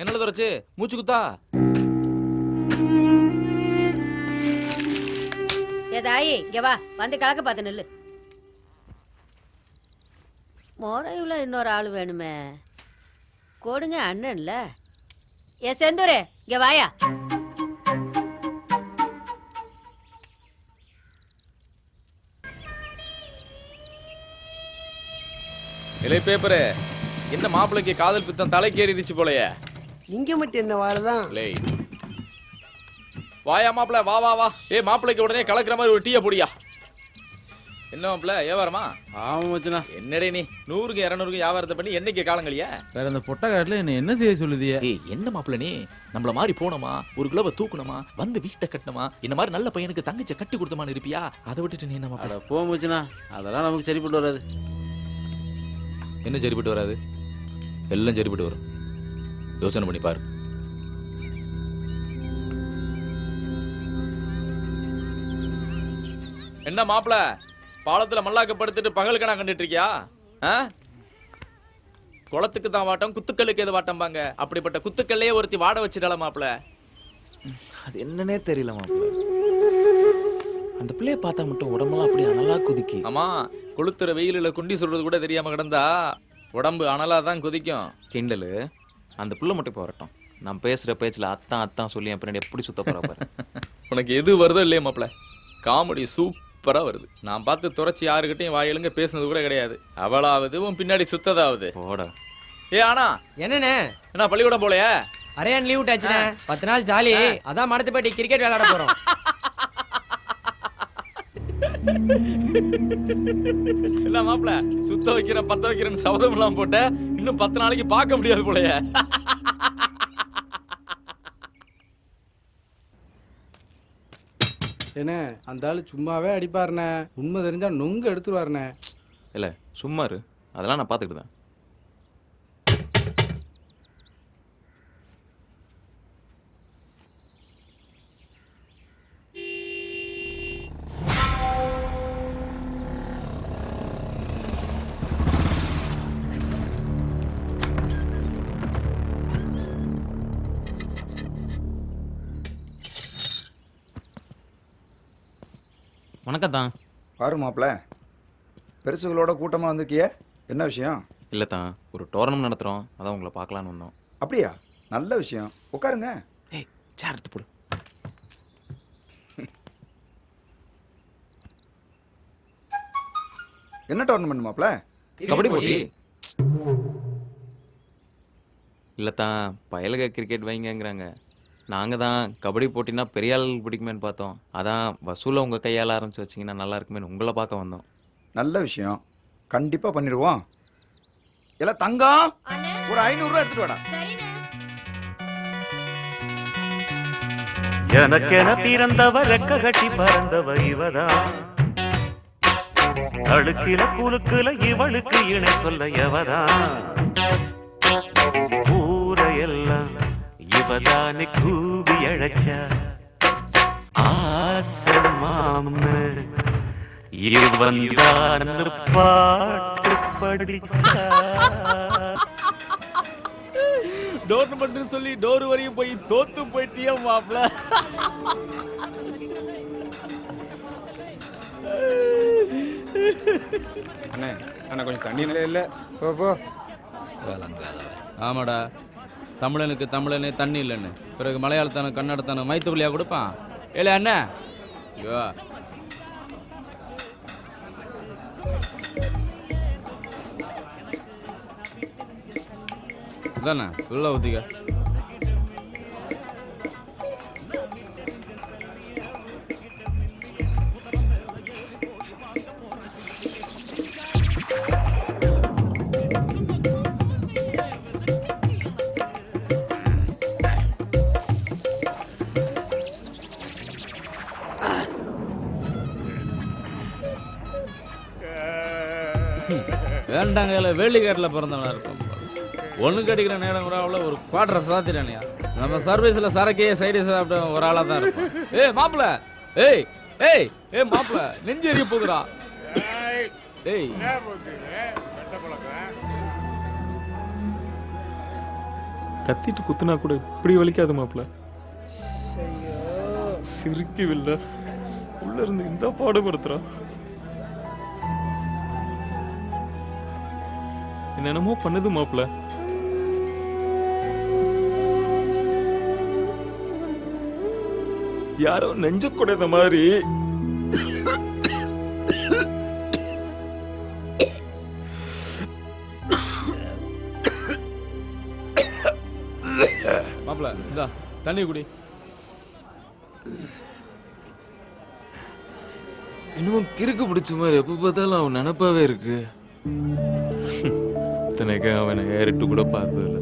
என்னல துரைச்சு மூச்சு குத்தா? ஏ தாயி, இங்க வா, வந்து கலக்க பார்த்து நில்லு. முறையுள்ள இன்னொரு ஆள் வேணுமே, கொடுங்க அண்ணன்ல. ஏ செந்தூரே, இங்க வாயா. இலை பேப்பரு, என்ன மாப்பிள்ளைக்கு காதல் பித்தம் தலைக்கேறிடுச்சு போலயே. இங்க மட்டும் என்ன வாரதான்? வாயா மாப்பிள்ள, வா வா வா. மாப்பிள்ளைக்கு உடனே கலக்கிற மாதிரி ஒரு டீயை பொடியா. என்ன மாப்பிள்ள, வியாபாரமா? ஆமா மச்சனா. என்னடே நீ 100க்கு 200க்கு வியாபாரத்தை பண்ணி என்னைக்கு காலங்களையா? வேற அந்த பொட்டக்காட்டுல என்ன செய்ய சொல்லுதியா? என்ன மாப்பிள்ள நீ நம்மள மாதிரி போனோமா, ஒரு கிலோவை தூக்கணுமா, வந்து வீட்டை கட்டணுமா, இந்த மாதிரி நல்ல பையனுக்கு தங்கச்ச கட்டி கொடுத்தமான்னு இருப்பியா? அதை விட்டுட்டு நீ என்ன மாப்பிள்ள? போ மச்சனா, அதெல்லாம் நமக்கு சரிப்பட்டு வராது. என்ன சரிப்பட்டு வராது? எல்லாம் சரிப்பட்டு வரும். யோசனை பண்ணி பாரு. என்ன மாப்பிள்ள, பாலத்துல மல்லாக்கப்படுத்திட்டு பகல் கணா கண்டுட்டு இருக்கியா? குளத்துக்கு தான் வாட்டம், குத்துக்களுக்கு எது வாட்டம்பாங்க. அப்படிப்பட்ட குத்துக்கள்லயே ஒருத்தி வாட வச்சிட்டால மாப்பிள்ள. அது என்னன்னே தெரியல மாப்பிள்ள. அந்த பிள்ளைய பார்த்தா மட்டும் உடம்பெல்லாம் அப்படியே அனலா குதிக்கி. ஆமா, கொளுத்துற வெயிலில குண்டி சொல்றது கூட தெரியாம கிடந்தா உடம்பு அனலா தான் குதிக்கும். கிண்டலு, அந்த புள்ள மட்டும் இப்போ வரட்டும். நான் பேசுற பேச்சுல அத்தான் அத்தான் சொல்லி என் பின்னாடி எப்படி சுத்த போற பாரு. உனக்கு எது வருதோ இல்லையே மாப்பிள்ள, காமெடி சூப்பரா வருது. நான் பார்த்து துறைச்சி யாருக்கிட்டையும் வாயிலுங்க பேசுனது கூட கிடையாது. அவளாவது உன் பின்னாடி சுத்ததாவது. போட. ஆனா என்னண்ணே, என்ன பள்ளிக்கூடம் போலையா? அரையான் லீவ் விட்டாச்சுண்ணே, 10 நாள் ஜாலி. அதான் மடத்து போயிட்டு கிரிக்கெட் விளையாட போறோம். இல்ல மாப்பிள்ள, சுத்த வைக்கிறேன் பத்த வைக்கிறேன்னு சபதம் எல்லாம் போட்ட, இன்னும் 10 நாளைக்கு பார்க்க முடியாது போலையா? என்ன அந்த ஆளு சும்மாவே அடிப்பாருண்ணே, உண்மை தெரிஞ்சா நொங்கு எடுத்துருவாருண்ணே. இல்ல சும்மா இரு, அதெல்லாம் நான் பார்த்துக்கிட்டு தான். வணக்கம் தான். பாரு மாப்பிள்ள, பெருசுகளோட கூட்டமாக வந்திருக்கிய, என்ன விஷயம்? இல்லை தான், ஒரு டோர்னமெண்ட் நடத்துகிறோம், அதான் உங்களை பார்க்கலான்னு வந்தோம். அப்படியா? நல்ல விஷயம், உட்காருங்க. ஏய், சேர் எடுத்து போடு. என்ன டோர்னமெண்ட் மாப்பிள்ள? கபடி போட்டி. இல்லை தான், பயலுக கிரிக்கெட் வைங்கங்கிறாங்க. நாங்கள் தான் கபடி போட்டினா பெரிய ஆள் பிடிக்குமேன்னு பார்த்தோம். அதான் வசூலை உங்கள் கையால் ஆரம்பித்து வச்சிங்கன்னா நல்லா இருக்குமேன்னு உங்களை பார்க்க வந்தோம். நல்ல விஷயம், கண்டிப்பாக பண்ணிடுவோம். எல்லாம் தங்கம், ஒரு 500 ரூபா எடுத்துட்டு வாடா. எனக்கென பிறந்தவ ரெக்க கட்டி பறந்தவ இவதான், அழுக்கில குலுக்குல இவளுக்கு இணை சொல்ல எவதான், ஊரையெல்லாம் இவதானே கூவி அழைச்ச ஆசை மாமு இவன்தான் பாட்டு படிச்சா. டோர்னமெண்ட் சொல்லி டோர் வரையும் போய் தோத்து போயிட்டியா மாப்ள? அண்ணே அண்ணா கொஞ்சம் தண்ணி நிலைய இல்லை. போ போ. ஆமாடா, தமிழனுக்கு தமிழனே தண்ணி இல்லைன்னு பிறகு மலையாளத்தான கன்னடத்தான மைத்துக்குள்ளியா கொடுப்பான். ஏலே அண்ணா, ஐயோ இதாண்ணா உள்ள ஊத்திக்க. வேண்டாங்க, இல்லை வேலிக்காட்டில் பிறந்தவனா இருப்போம். ஒன்று கடிக்கிற நேரம் கூட அவ்வளோ ஒரு குவார்டரை சாத்திட்டானியா. நம்ம சர்வீஸில் சரக்கையே சைடு சாப்பிட்ட ஒரு ஆளாக தான் இருப்போம். ஏய் மாப்பிள்ள, ஏய் ஏய் ஏய் மாப்பிள்ள, நெஞ்சு எரிய போகுதுடா. ஏய் கத்திட்டு குத்துனா கூட இப்படி வலிக்காது மாப்பிள்ள. சிரிக்கவில்லை, உள்ள இருந்து இந்த பாடுபடுத்துறான். என்னென்னமோ பண்ணுது மாப்பிள்ள. யாரோ நெஞ்ச குடைந்த மாதிரி. மாப்பிள்ள இந்தா தண்ணி குடி. இன்னமும் கிறுக்கு பிடிச்ச மாதிரி எப்போ பார்த்தாலும் அவன் நினப்பாவே இருக்கு. இத்தனைக்கு அவனை ஏறிட்டு கூட பார்த்ததில்ல.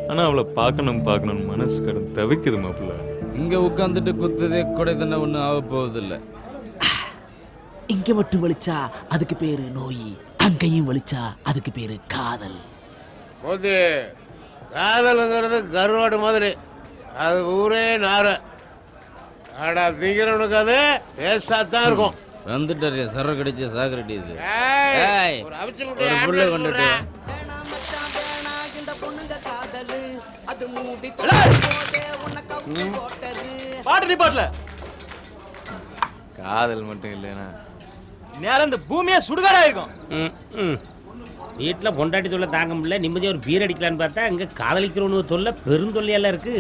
ஆனால் அவளை பார்க்கணும் மனசு கடன் தவிக்குது மாப்பிள்ள. இங்கே உட்காந்துட்டு குத்துதே கூட தானே ஒன்றும் ஆக போவதில்லை. இங்க மட்டும் வலிச்சா அதுக்கு பேரு நோய், அங்கேயும் வலிச்சா அதுக்கு பேரு காதல். போது காதலுங்கிறது கருவாடு மாதிரி, அது ஊரே நார. ஆடா திங்கிறவனுக்கு அது வேஸ்டா தான் இருக்கும். வந்துட்டாரு சர கடிச்ச சாக்ரட்டிஸ். ஒரு புள்ள கொண்டுட்டு பாட்டு பாட்டல. காதல் மட்டும் இல்லைன்னா நேரம் இந்த பூமியே சுடுகாடா இருக்கும். வீட்டில் பொண்டாட்டி தொல்லை தாங்க முடியல, நிம்மதியாக ஒரு பீர் அடிக்கலான்னு பார்த்தா இங்கே காதலிக்கிறவனு தொல்லை பெருந்தொல்லையெல்லாம் இருக்கு.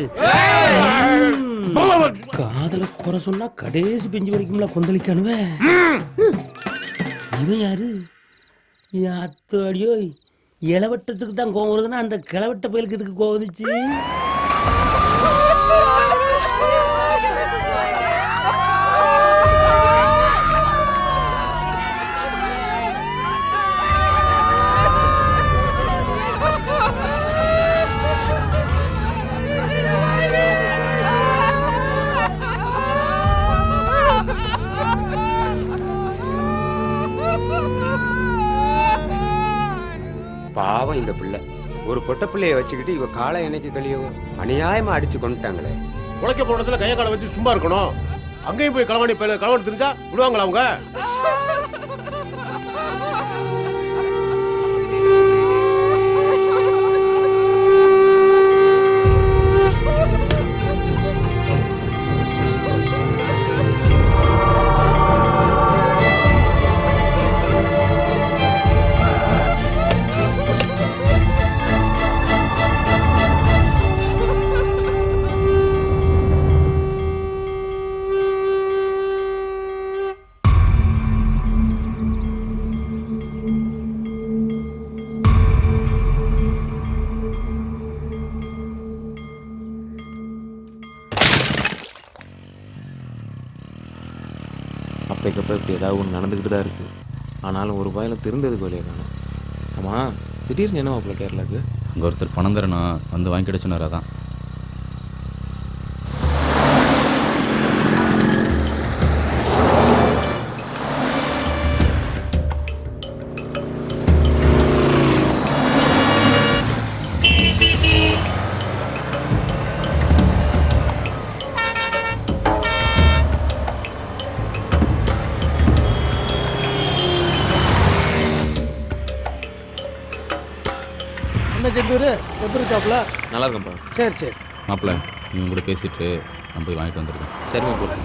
காதலை குறை சொன்னா கடைசி பிஞ்சு வரைக்கும்ல கொந்தளிக்கானுவே. இவன் யாரு? அத்தோ அடியோ, இளவட்டத்துக்கு தான் கோவம் வருதுன்னா அந்த கிளவட்ட பயலுக்கு இதுக்கு கோவம் வந்துச்சு. பாவம் இந்த பிள்ளை, ஒரு பொட்ட பிள்ளைய வச்சுக்கிட்டு இவ காலை என்னைக்கு கழியவோ அநியாயமா அடிச்சு கொண்டுட்டாங்களே. உழைக்க போனதுல கைய காலை வச்சு சும்மா இருக்கணும். அங்கேயும் போய் களவாணி பயில களவாணி தெரிஞ்சா விடுவாங்களா அவங்க? அப்பைக்கப்போ இப்படி ஏதாவது ஒன்று நடந்துக்கிட்டு தான் இருக்குது. ஆனாலும் ஒரு பாயிலும் திருந்ததுக்கு வழியை காணும். ஆமாம், திடீர்னு என்ன மாப்பிள்ள கேரளாவுக்கு? அங்கே ஒருத்தர் பணம் தரணும், வந்து வாங்கிக்கிட சொன்னார். அதான். என்ன செந்தூர் எப்படி இருக்காப்புல? நல்லா இருக்கும்ப்பா. சரி சரி. மாப்பிள்ள இவங்க கூட பேசிட்டு நான் போய் வாங்கிட்டு வந்துருக்கேன். சரி மாப்பிள்ள.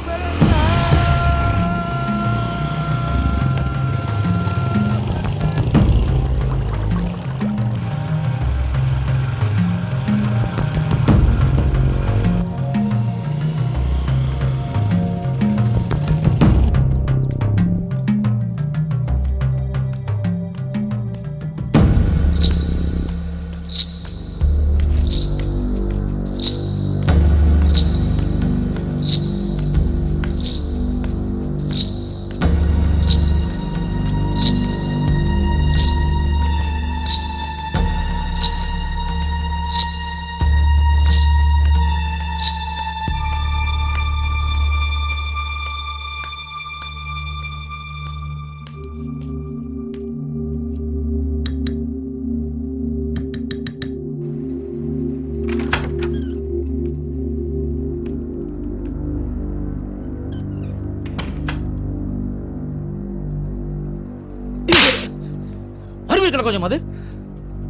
கொஞ்சம் அது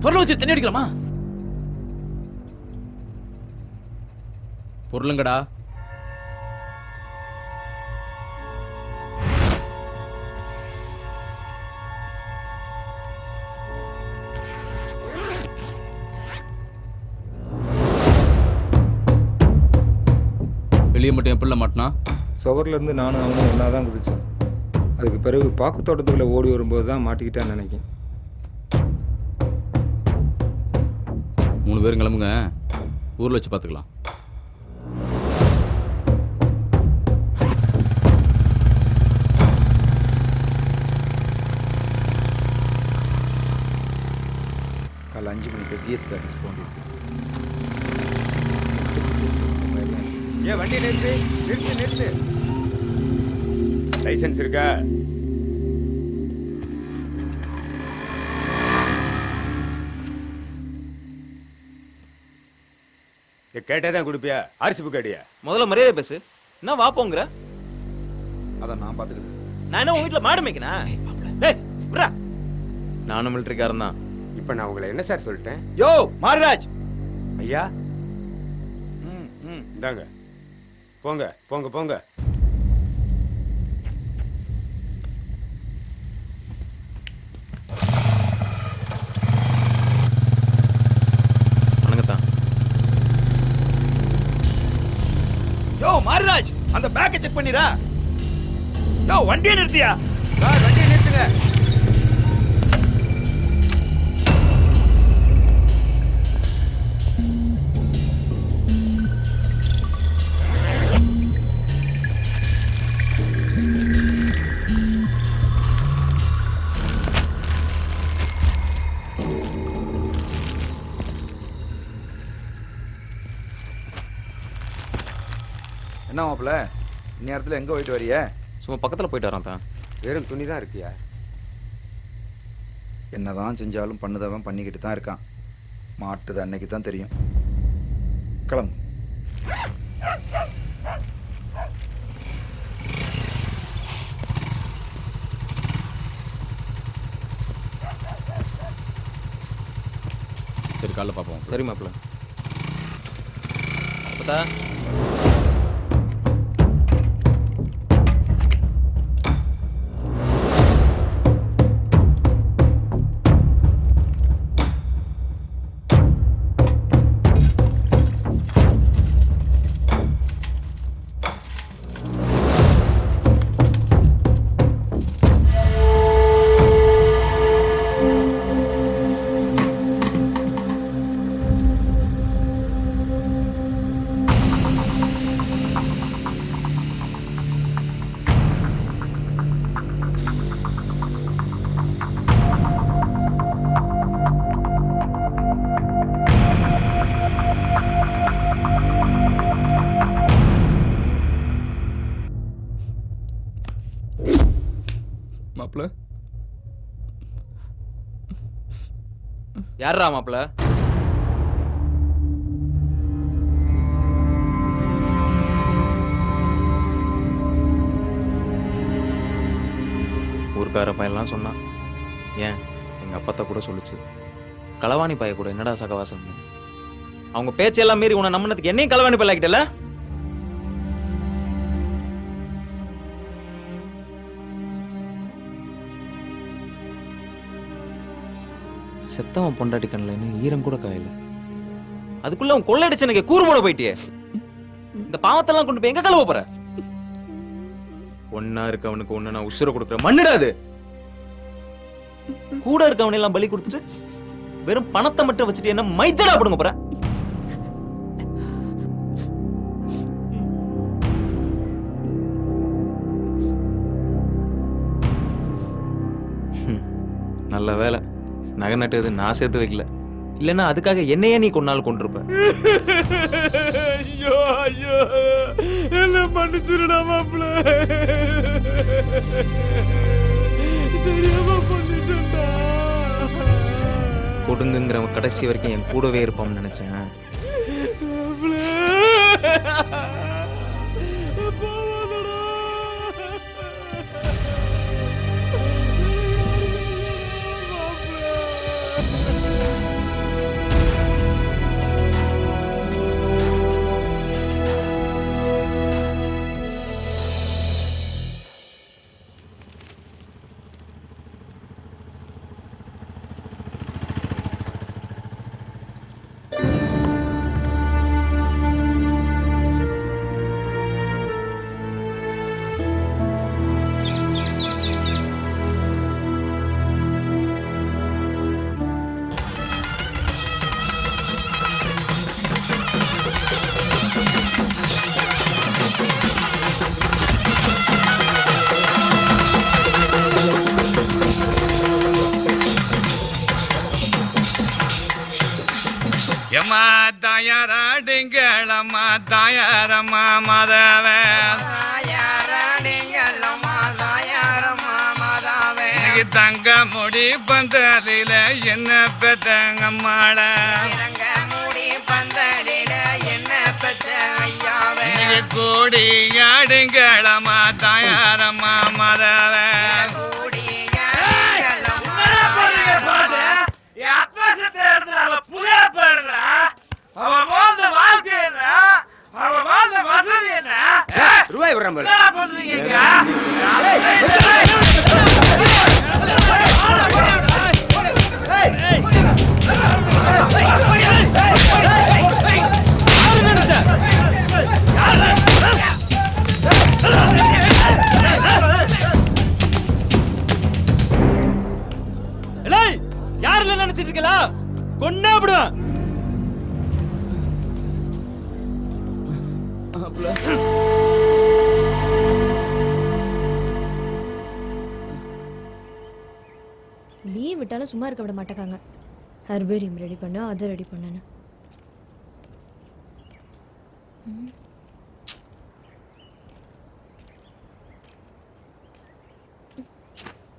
பொருளை வச்சு தண்ணி அடிக்கலாமா? பொருளுங்கடா. வெளியே மட்டும் என் பிள்ளை மாட்டினா? சுவர்லேருந்து நானும் அவனும் ஒன்றா தான் குதித்தோம். அதுக்கு பிறகு பாக்கு தோட்டத்துக்குள்ளே ஓடி வரும்போது தான் மாட்டிக்கிட்டான்னு நினைக்கிறேன். 3 பேரும் கிளம்புங்க, ஊரில் வச்சு பார்த்துக்கலாம். காலை 5 மணிக்கு பிஎஸ் பேக்கேஜ் போண்டிருக்கு. ஏன் வண்டி நிறுத்து நிறுத்து நிறுத்து. லைசன்ஸ் இருக்கா? கேட்டே தான் கொடுப்பியா? ஆர்சி புக் அடியா? முதல்ல மரியாதை பேசு. என்ன வாப்போங்கிற? அதை நான் பார்த்துக்கிட்டேன். நான் என்ன உன் வீட்டில் மாடு மேய்க்கணா? நானும் மிலிட்டரிக்காரன் தான். இப்போ நான் உங்களை என்ன சார் சொல்லிட்டேன்? யோ மாரிராஜ் ஐயா, இந்தாங்க போங்க போங்க போங்க. வணக்கத்தான். யோ மாரிராஜ், அந்த பேக்கை செக் பண்ணிரா. யோ வண்டியை நிறுத்தியா? சார் வண்டியை நிறுத்துங்க. என்ன மாப்பிள்ள இந்நேரத்தில் எங்கே போயிட்டு வரிய? சும்மா பக்கத்தில் போயிட்டு வரான் தான். வெறும் துணி தான் இருக்கியா? என்னதான் செஞ்சாலும் பண்ணுதவன் பண்ணிக்கிட்டு தான் இருக்கான். மாட்டுது அன்னைக்கு தான் தெரியும். கிளம்பு. சரி, காலைல பார்ப்போம். சரி மாப்பிள்ள. அப்பதா மாப்பிள்ள யாரா மாப்பிள்ள? ஊர்க்கார பையன்லாம் சொன்னான். ஏன் எங்கள் அப்பத்தா கூட சொல்லுச்சு, களவாணி பைய கூட என்னடா சகவாசம். அவங்க பேச்செல்லாம் மீறி உன்னை நம்பினதுக்கு என்னையும் களவாணி பையன் ஆக்கிட்டல. செத்தவன் பொண்டாட்டி கண்ணில் இன்னும் ஈரம் கூட காயல. அதுக்குள்ள அவன் கொள்ளடிச்சு எனக்கு கூறு போட போயிட்டியே. இந்த பாவத்தெல்லாம் கொண்டு போய் எங்க கழுவ போற? ஒன்னா இருக்கவனுக்கு ஒண்ணு நான் உசுர கொடுக்குற மண்ணிடாது. கூட இருக்கவனை எல்லாம் பலி கொடுத்துட்டு வெறும் பணத்தை மட்டும் வச்சுட்டு என்ன மைத்தடா போடுங்க போற? நல்ல வேலை நகை நட்டுறது நான் சேர்த்து வைக்கல. இல்லைன்னா அதுக்காக என்னையே நீ கொண்டாலும் கொண்டிருப்ப. ஐயோ ஐயோ, என்ன மன்னிச்சிருடா மாப்பிள்ள, தெரியாம பண்ணிட்டேன்டா. கொடுங்குங்கிறவன் கடைசி வரைக்கும் என் கூடவே இருப்பான்னு நினைச்சேன். எம்மா தாயாராடுங்களம்மா தாயாரம்மா மாதாவே, தங்க முடி பந்தலில என்ன பெத்தங்கம்மாள, கூடி ஆடுங்களம்மா தாயாரம்மா மாதாவே. ரூபாய் விடுறேன் யாருல நினைச்சிட்டு இருக்கல கொன்னே விடுவேன். லீவ் விட்டாலும் சும்மா இருக்க விட மாட்டேங்காங்க. ஹெர்பேரியம் ரெடி பண்ண, அதை ரெடி பண்ணு.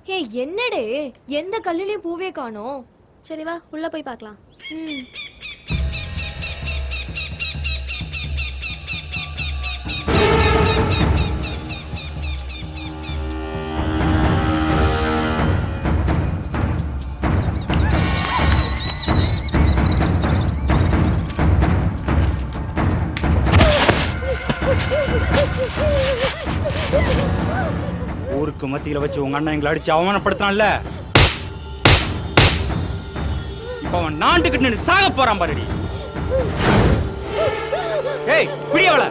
ஹே என்னடே, எந்த கல்லுலயும் பூவே காணோம். சரி வா உள்ள போய் பார்க்கலாம். ஊருக்கு மத்தியில வச்சு உங்க அண்ணன் எங்களை அடிச்சு அவமானப்படுத்தான்ல, இப்ப அவன் நாண்டுகிட்டு நின்னு சாக போறான் பாருடி. ஏய் பிடியவள.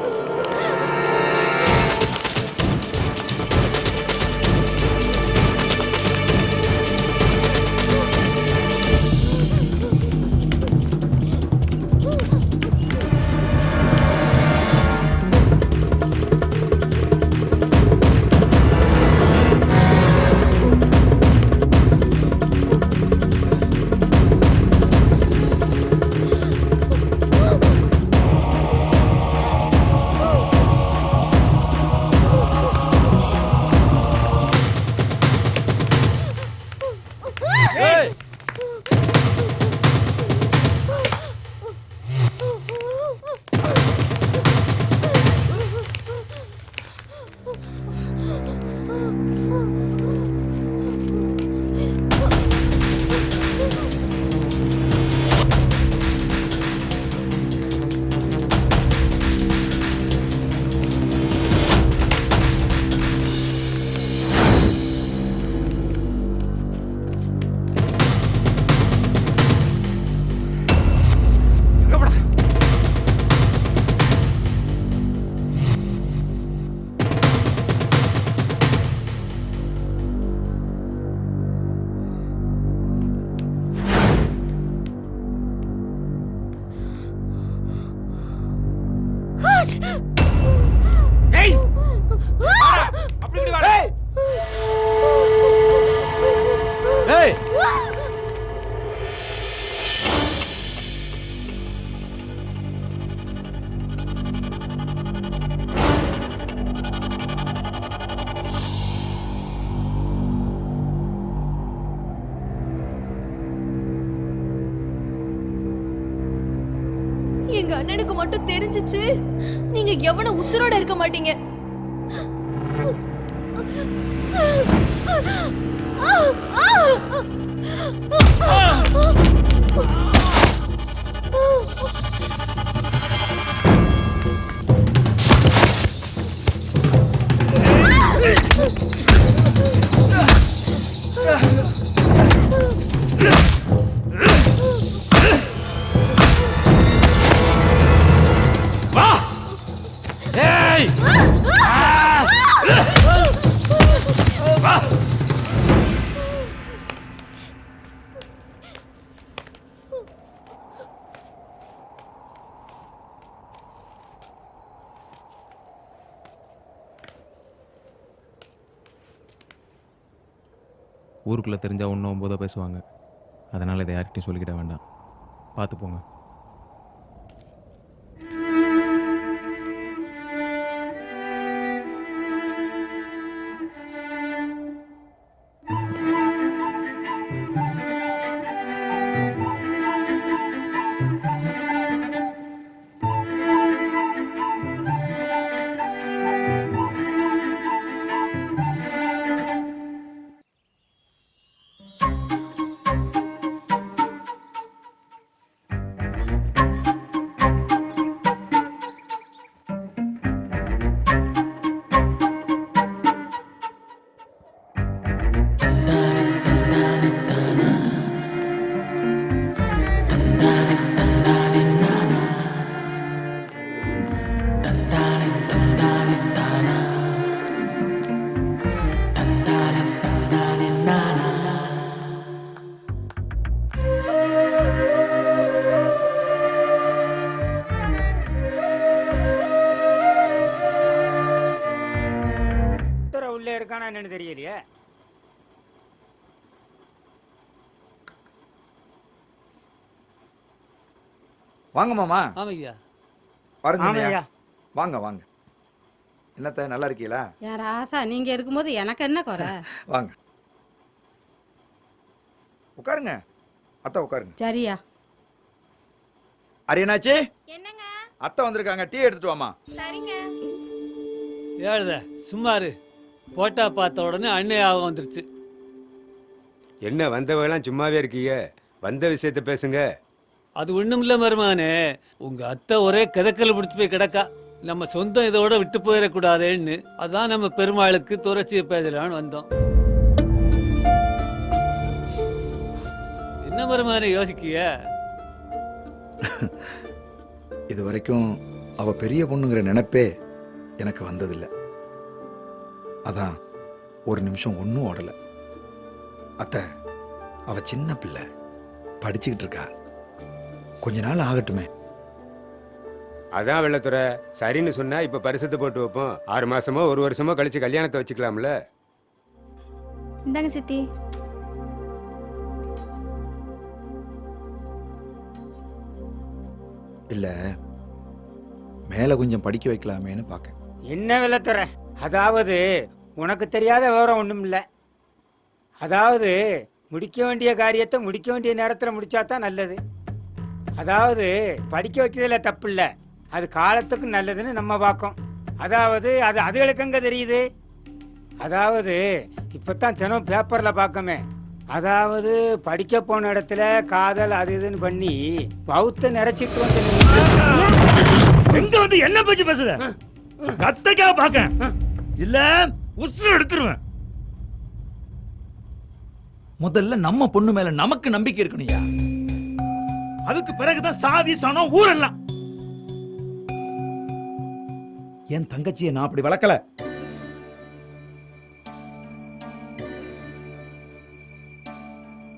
எங்க அண்ணனுக்கு மட்டும் தெரிஞ்சிச்சு, நீங்க எவன உசுரோட இருக்க மாட்டீங்க. ஊருக்குள்ளே தெரிஞ்சால் ஒன்றும் ஒம்போதோ பேசுவாங்க. அதனால் இதை யார்கிட்டையும் சொல்லிக்கிட வேண்டாம். பார்த்து போங்க. உள்ளே இருக்கானா என்னன்னு தெரியலையே. வாங்க மாமா. ஆமையா. பாருங்க. வாங்க வாங்க. என்னத்த நல்லா இருக்கீங்களா? யார் ஆசா, நீங்க இருக்கும்போது எனக்கு என்ன குறை? வாங்க உட்காருங்க. அத்தை உட்காருங்க. சரியா. அரியனாச்சி, என்னங்க? அத்தை வந்திருக்காங்க, டீ எடுத்துட்டு வாமா. சரிங்க. ஏழுத சும்மாரு. போட்டா பார்த்த உடனே அண்ணையாகவும் வந்துருச்சு. என்ன வந்தவங்களாம் சும்மாவே இருக்கீங்க? வந்த விஷயத்த பேசுங்க. அது ஒண்ணும் இல்ல மருமானே, உங்க அத்தை ஒரே கிதக்கல் பிடிச்சி போய் கிடக்கா. நம்ம சொந்தம் இதோட விட்டு போயிடக்கூடாதுன்னு அதான் நம்ம பெருமாளுக்கு துறச்சியை பேசலான்னு வந்தோம். என்ன மருமானே யோசிக்கிய? இது வரைக்கும் அவ பெரிய பொண்ணுங்கிற நினைப்பே எனக்கு வந்ததில்லை. அதான் ஒரு நிமிஷம் ஒன்றும் ஓடலை. அத்தை, அவ சின்ன பிள்ளை, படிச்சுக்கிட்டு இருக்கா. கொஞ்ச நாள் ஆகட்டுமே. அதான் வெள்ளத்துறை சரின்னு சொன்னா இப்ப பரிசத்தை போட்டு வைப்போம். 6 மாசமோ 1 வருஷமோ கழிச்சு கல்யாணத்தை வச்சுக்கலாம்ல. இந்தாங்க சித்தி. இல்ல, மேல கொஞ்சம் படிக்க வைக்கலாமேன்னு பார்க்க. என்ன வெள்ளத்துறை, அதாவது உனக்கு தெரியாத விவரம் ஒன்றும் இல்லை. அதாவது முடிக்க வேண்டிய காரியத்தை முடிக்க வேண்டிய நேரத்தில் முடிச்சா தான் நல்லது. அதாவது படிக்க வைக்கிறதுல தப்பு இல்லை, அது காலத்துக்கு நல்லதுன்னு நம்ம பார்க்கோம். அதாவது அது அதுகளுக்கு எங்க தெரியுது? அதாவது இப்போத்தான் தினம் பேப்பரில் பார்க்கமே. அதாவது படிக்க போன இடத்துல காதல் அது இதுன்னு பண்ணி பௌத்த நிறைச்சிட்டு வந்து எங்க வந்து என்ன பேச்சு பேசுத? கத்தைக்கா பாக்க இல்ல உசுறு எடுத்துருவேன். முதல்ல நம்ம பொண்ணு மேல நமக்கு நம்பிக்கை இருக்கணும்யா. அதுக்கு பிறகுதான் சாதி சனம் ஊரெல்லாம். என் தங்கச்சியை நான் அப்படி வளர்க்கல.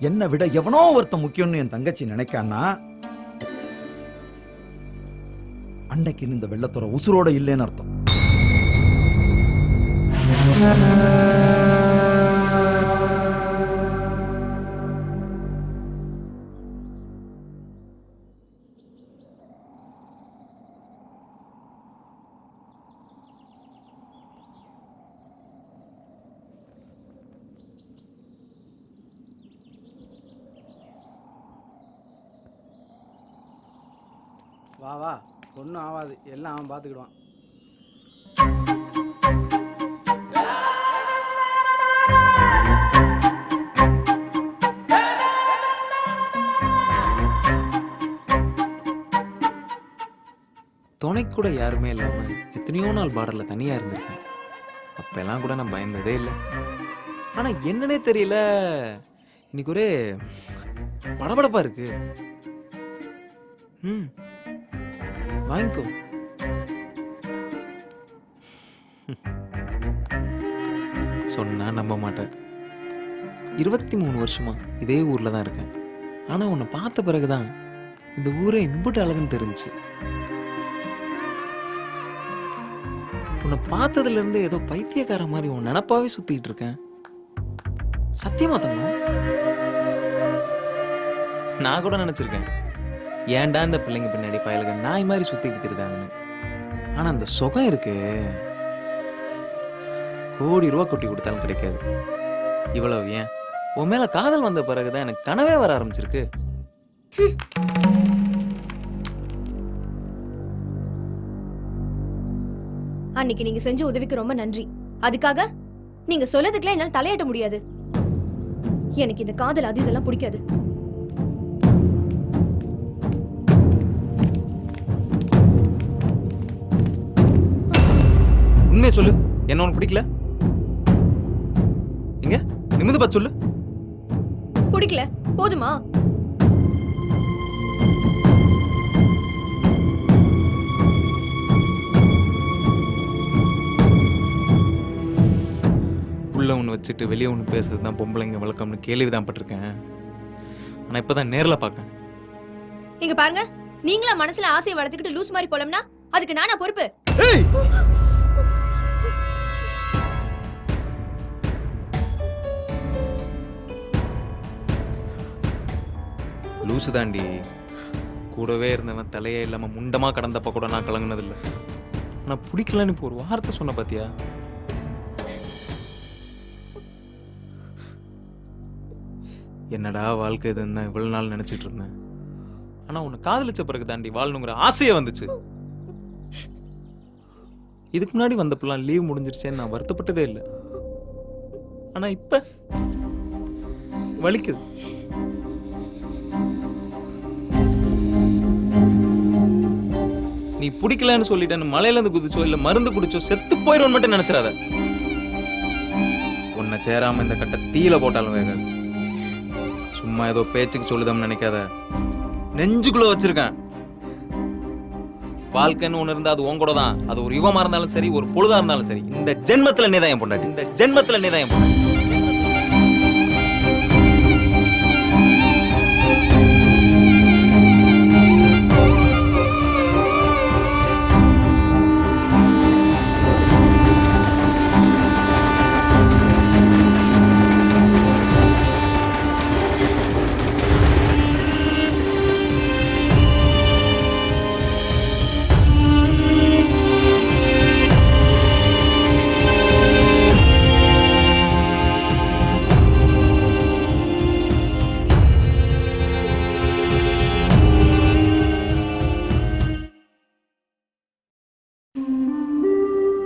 என்னை விட எவனோ ஒருத்த முக்கியம்னு என் தங்கச்சி நினைக்கான்னா அன்னைக்கு இந்த வெள்ளத்தோட உசுரோட இல்லைன்னு அர்த்தம். வா வா, ஒன்றும் ஆகாது, எல்லாம் அவன் பார்த்துக்கிடுவான். துணைக்கு கூட யாருமே இல்லாமல் எத்தனையோ நாள் பார்டரில் தனியாக இருந்திருக்கேன். அப்போல்லாம் கூட நான் பயந்ததே இல்லை. ஆனால் என்னன்னே தெரியல, இன்னைக்கு ஒரே படபடப்பா இருக்கு. வாங்கிக்கோ. சொன்னா நம்ப மாட்டேன். 23 வருஷமா இதே ஊர்ல தான் இருக்கேன். ஆனா உன்னை பார்த்த பிறகுதான் இந்த ஊரே இம்புட்டு அழகுன்னு தெரிஞ்சுச்சு. உன்னை பார்த்ததுல இருந்து ஏதோ பைத்தியக்கார மாதிரி உன் நினப்பாவே சுத்திட்டு இருக்கேன். சத்தியமா தங்கம், நான் கூட நினைச்சிருக்கேன் ஏன்டா இந்த பிள்ளைங்க பின்னாடி பயலுக நாய் மாதிரி சுத்திட்டு தெரியுதாங்கன்னு. ஆனா அந்த சுகம் இருக்கு, கோடி ரூபா கொட்டி கொடுத்தாலும் கிடைக்காது. இவ்வளவு ஏன் உன் மேல காதல் வந்த பிறகுதான் எனக்கு கனவே வர ஆரம்பிச்சிருக்கு. அன்னைக்கு நீங்க செஞ்ச உதவிக்கு ரொம்ப நன்றி. அதுக்காக நீங்க சொல்லதுக்குலாம் என்னால தலையாட்ட முடியாது. எனக்கு இந்த காதல் அது இதெல்லாம் பிடிக்காது. உண்மையை சொல்லு, என்ன உனக்கு பிடிக்கல? எங்க நிமிந்து பார்த்து சொல்லு. பிடிக்கல போதுமா? உள்ள ஒன்று வச்சுட்டு வெளியே ஒன்று பேசுறது தான் பொம்பளைங்க வழக்கம்னு கேள்விதான் பட்டிருக்கேன். ஆனா இப்பதான் நேர்ல பார்க்கேன். இங்க பாருங்க, நீங்களா மனசுல ஆசையை வளர்த்துக்கிட்டு லூஸ் மாதிரி போலம்னா அதுக்கு நானா பொறுப்பு? லூசு தாண்டி, கூடவே இருந்தவன் தலையே இல்லாம முண்டமா கடந்தப்ப கூட நான் கலங்கினதில்லை. ஆனா பிடிக்கலன்னு இப்போ ஒரு வார்த்தை சொன்ன பாத்தியா? என்னடா வாழ்க்கை இதுன்னு தான் இவ்வளவு நாள் நினைச்சிட்டு இருந்தேன். ஆனா உன்னை காதலிச்ச பிறகு தாண்டி வாழணுங்கிற ஆசையே வந்துச்சு. இதுக்கு முன்னாடி வந்தப்பெல்லாம் லீவ் முடிஞ்சிருச்சேன்னு நான் வருத்தப்பட்டதே இல்லை. ஆனா இப்ப வலிக்குது. நீ பிடிக்கலன்னு சொல்லிட்டேன்னு மலையில இருந்து குதிச்சோ இல்ல மருந்து குடிச்சோ செத்து போயிடும் மட்டும் நினைச்சிடாத. உன்னை சேராம இந்த கட்டை தீயில போட்டாலும் வேகாது. சும்மா ஏதோ பேச்சுக்கு சொல்லுதம்னு நினைக்காத. நெஞ்சுக்குள்ள வச்சிருக்கேன். வாழ்க்கைன்னு ஒண்ணு இருந்தா அது உன் கூட தான். அது ஒரு யுகமா இருந்தாலும் சரி, ஒரு பொழுதா இருந்தாலும் சரி. இந்த ஜென்மத்துல நீதான் என் பொண்டாட்டி. இந்த ஜென்மத்துல நீதான் என் பொண்டாட்டி.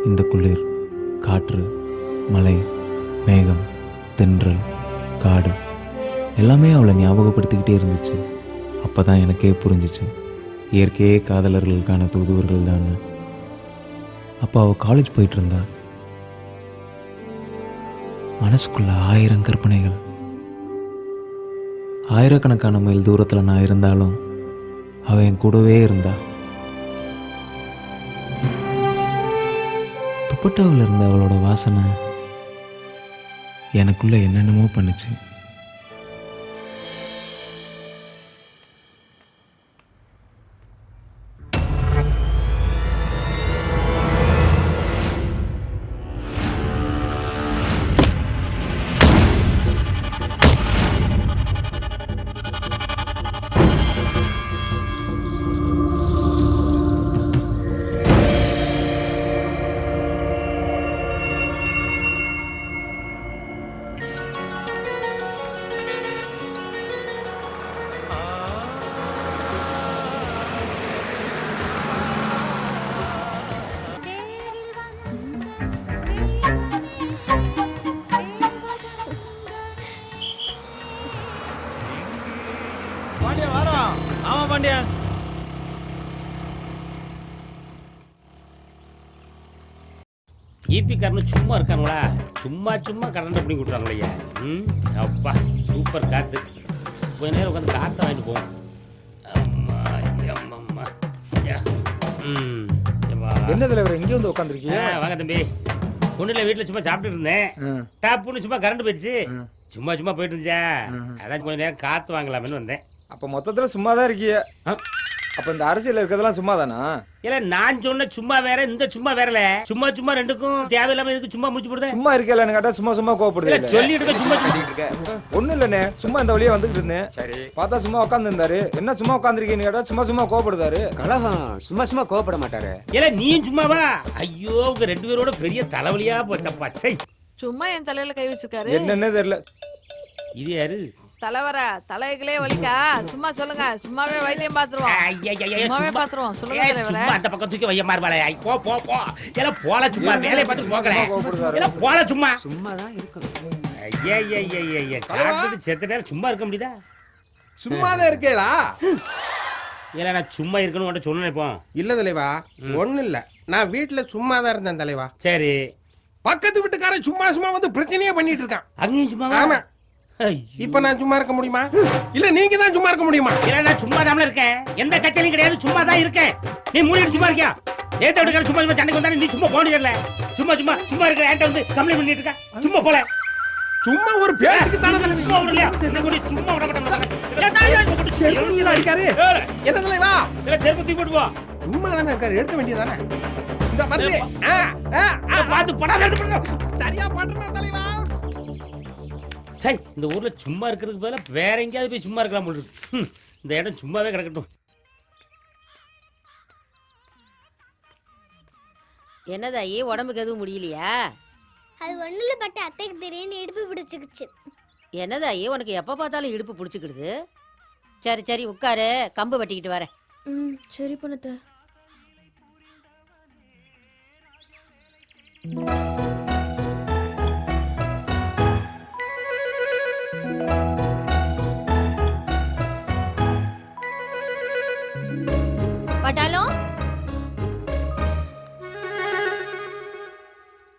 இந்த குளிர், காற்று, மலை, மேகம், தென்றல், காடு எல்லாமே அவளை ஞாபகப்படுத்திக்கிட்டே இருந்துச்சு. அப்போ தான் எனக்கே புரிஞ்சிச்சு இயற்கையே காதலர்களுக்கான தூதுவர்கள் தான். அப்போ அவள் காலேஜ் போயிட்டு இருந்தா. மனசுக்குள்ள 1000 கற்பனைகள். ஆயிரக்கணக்கான மைல் தூரத்தில் நான் இருந்தாலும் அவள் என் கூடவே இருந்தா. துப்பட்டாவில் இருந்த அவளோட வாசனை எனக்குள்ள என்னென்னமோ பண்ணுச்சு. பாண்டியா வரோம். ஆமா பாண்டியா. ஈபி காரனு சும்மா இருக்காங்களா? சும்மா சும்மா கரண்ட் பிடிங்கி விட்றாங்களே. அப்பா சூப்பர் காற்று. கொஞ்ச நேரம் உட்காந்து காற்று வாங்கிட்டு போவோம். அம்மா அம்மம்மா. என்ன தலைவர் இங்கே வந்து உட்காந்துருக்கீங்க? வாங்க தம்பி. ஒன்றும் இல்லை, வீட்டில் சும்மா சாப்பிட்டு இருந்தேன். டாப்புன்னு சும்மா கரண்ட் போயிடுச்சு. சும்மா சும்மா போயிட்டு இருந்துச்சா, அதான் கொஞ்சம் நேரம் காற்று வாங்கலாமேன்னு வந்தேன். அப்போ மொத்தத்தில் சும்மா தான் இருக்கீங்க. அப்போ இந்த அரசியல் இருக்கிறதெல்லாம் சும்மா தானா? இல்ல நான் சொன்ன சும்மா வேற, இந்த சும்மா வேறல. சும்மா சும்மா ரெண்டுக்கும் தேவையில்லாம இதுக்கு சும்மா முடிச்சு போடுதே. சும்மா இருக்கலன்னு கேட்டா சும்மா சும்மா கோவப்படுது. சொல்லிட்டு சும்மா கட்டிட்டு இருக்க. ஒண்ணும் இல்லண்ணே, சும்மா இந்த வழியா வந்துகிட்டு இருந்தேன். சரி பார்த்தா சும்மா உட்கார்ந்து இருந்தாரு. என்ன சும்மா உட்காந்துருக்கீங்கன்னு கேட்டா சும்மா சும்மா கோவப்படுதாரு. கலகம் சும்மா சும்மா கோவப்பட மாட்டாரு. இல்ல நீயும் சும்மாவா? ஐயோ உங்க ரெண்டு பேரோட பெரிய தலைவலியா போச்சப்பா. சை, சும்மா என் தலையில கை வச்சிருக்காரு. என்னன்னே தெரியல. இது யாரு? தலைவர தலைகளே வலிக்கா? சும்மா சொல்லுங்க, சும்மாவே வைத்தியம் பாத்துருவோம். சும்மாவே பாத்துருவோம். சொல்லுங்க தலைவர. சும்மா அந்த பக்கம் தூக்கி வைய மார்பாளே. போ போ போ. எல போல சும்மா வேலைய பார்த்து போகல. எல போல சும்மா. சும்மா தான் இருக்கணும். ஐயா சாப்பிட்டு செத்த நேரம் சும்மா இருக்க முடியுதா? சும்மா தான் இருக்கேளா? இல்ல நான் சும்மா இருக்கணும் உன்கிட்ட சொன்னேன். இப்போ இல்ல தலைவா, ஒண்ணு இல்ல, நான் வீட்டுல சும்மா தான் இருந்தேன் தலைவா. சரி, பக்கத்து வீட்டுக்காரன் சும்மா சும்மா வந்து பிரச்சனையே பண்ணிட்டு இருக்கான். அங்கேயும் சும்மா? ஆமா. இப்ப நான் சும்மா இருக்க முடியுமா? இல்ல நீங்க தான் சும்மா இருக்க முடியுமா? இல்ல நான் சும்மா தான் இருக்கேன். எந்த கட்சியிலும் கிடையாது, சும்மா தான் இருக்கேன். நீ மூடிட்டு சும்மா இருக்கியா? ஏத்த விட்டுக்கார சும்மா சும்மா சண்டைக்கு வந்தாலும் நீ சும்மா போக முடியல. சும்மா சும்மா சும்மா இருக்கிற என்கிட்ட வந்து கம்ப்ளைண்ட் பண்ணிட்டு இருக்க. சும்மா போல. சும்மா ஒரு பேச்சுக்கு தானே சும்மா விடலையா? என்ன கூட சும்மா விட மாட்டேன். செருப்பு அடிக்காரு. என்ன தலைவா? இல்ல செருப்பு தூக்கி போட்டு போ. சும்மா தானே இருக்காரு, எடுக்க வேண்டியதானே. இந்த வந்து பார்த்து படாத சரியா பாட்டுனா தலைவா. சரி, இந்த ஊர்ல சும்மா இருக்கிறதுக்கு பதிலா வேற எங்கேயாவது போய் சும்மா இருக்கலாம் போல இருக்கு. இந்த இடம் சும்மாவே கிடக்கட்டும். என்னதாயி, உடம்புக்கு எதுவும் முடியலையா? அது ஒண்ணுல பட்டு அத்தைக்கு திடீர்னு இடுப்பு பிடிச்சிக்கிச்சு. என்னதாயி, உனக்கு எப்ப பார்த்தாலும் இடுப்பு பிடிச்சிக்கிடுது? சரி சரி உட்காரு, கம்பு வெட்டிக்கிட்டு வரேன். சரி பொண்ணு. பட்டாளம்,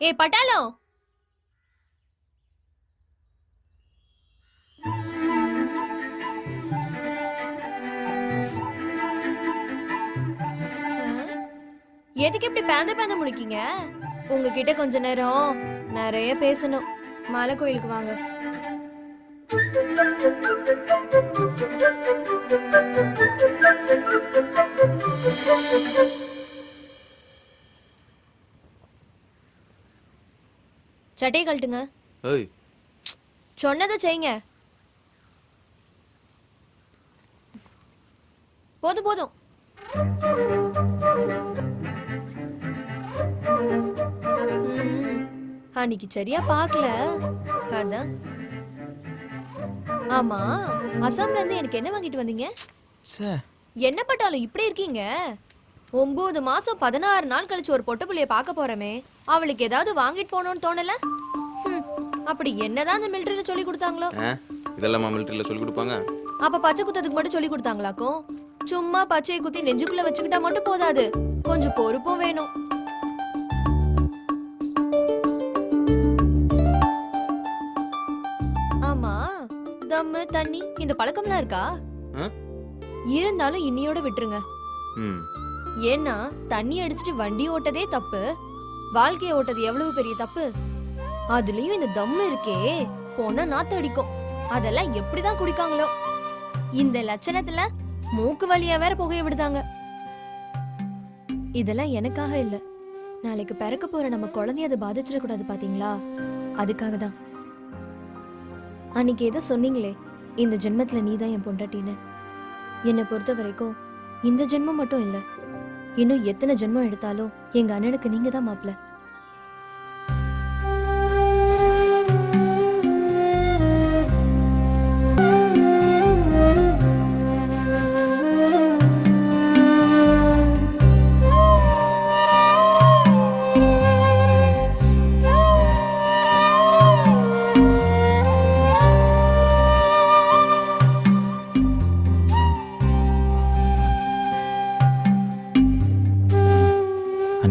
ஏ பட்டாளம். எதுக்கு இப்படி பேந்த பேந்த முழிக்கீங்க? உங்ககிட்ட கொஞ்ச நேரம் நிறைய பேசணும். மலை கோயிலுக்கு வாங்க. சட்டையை கழட்டுங்க. சொன்னதை செய்யுங்க. போதும் போதும். அன்னைக்கு சரியா பார்க்கல, அதான். ஆமா, அசாம்ல இருந்து எனக்கு என்ன வாங்கிட்டு வந்தீங்க? என்ன பட்டாலும் இப்படி இருக்கீங்க? 9 மாசம் 16 நாள் கழிச்சு ஒரு பொட்ட புள்ளைய பார்க்க போறமே, அவளுக்கு ஏதாவது வாங்கிட்டு போகணும்னு தோணல? அப்படி என்னதான் அந்த மிலிட்டரியில சொல்லி கொடுத்தாங்களோ? இதெல்லாம் மிலிட்டரியில சொல்லி கொடுப்பாங்க. அப்ப பச்சை குத்ததுக்கு மட்டும் சொல்லி கொடுத்தாங்களாக்கும்? சும்மா பச்சையை குத்தி நெஞ்சுக்குள்ள வச்சுக்கிட்டா மட்டும் போதாது, கொஞ்சம் பொறுப்பும் வேணும். ஆமா, தம்மு தண்ணி இந்த பழக்கம்லாம் இருக்கா? இருந்தாலும் இன்னியோட விட்டுருங்க. ஏன்னா தண்ணி அடிச்சுட்டு வண்டி ஓட்டதே தப்பு, வாழ்க்கையை ஓட்டது எவ்வளவு பெரிய தப்பு. அதுலயும் இந்த தம்மு இருக்கே, போனா நாத்து அடிக்கும். அதெல்லாம் எப்படிதான் குடிக்காங்களோ? இந்த லட்சணத்துல மூக்கு வழியா வேற புகைய விடுதாங்க. இதெல்லாம் எனக்காக இல்ல, நாளைக்கு பிறக்க போற நம்ம குழந்தைய அதை பாதிச்சிடக்கூடாது பாத்தீங்களா? அதுக்காக தான். அன்னைக்கு ஏதோ சொன்னீங்களே, இந்த ஜென்மத்துல நீதான் என் பொண்டாட்டின்னு. என்னை பொறுத்த வரைக்கும் இந்த ஜென்மம் மட்டும் இல்ல, இன்னும் எத்தனை ஜென்மம் எடுத்தாலும் எங்க அண்ணனுக்கு நீங்க தான் மாப்பிள்ள.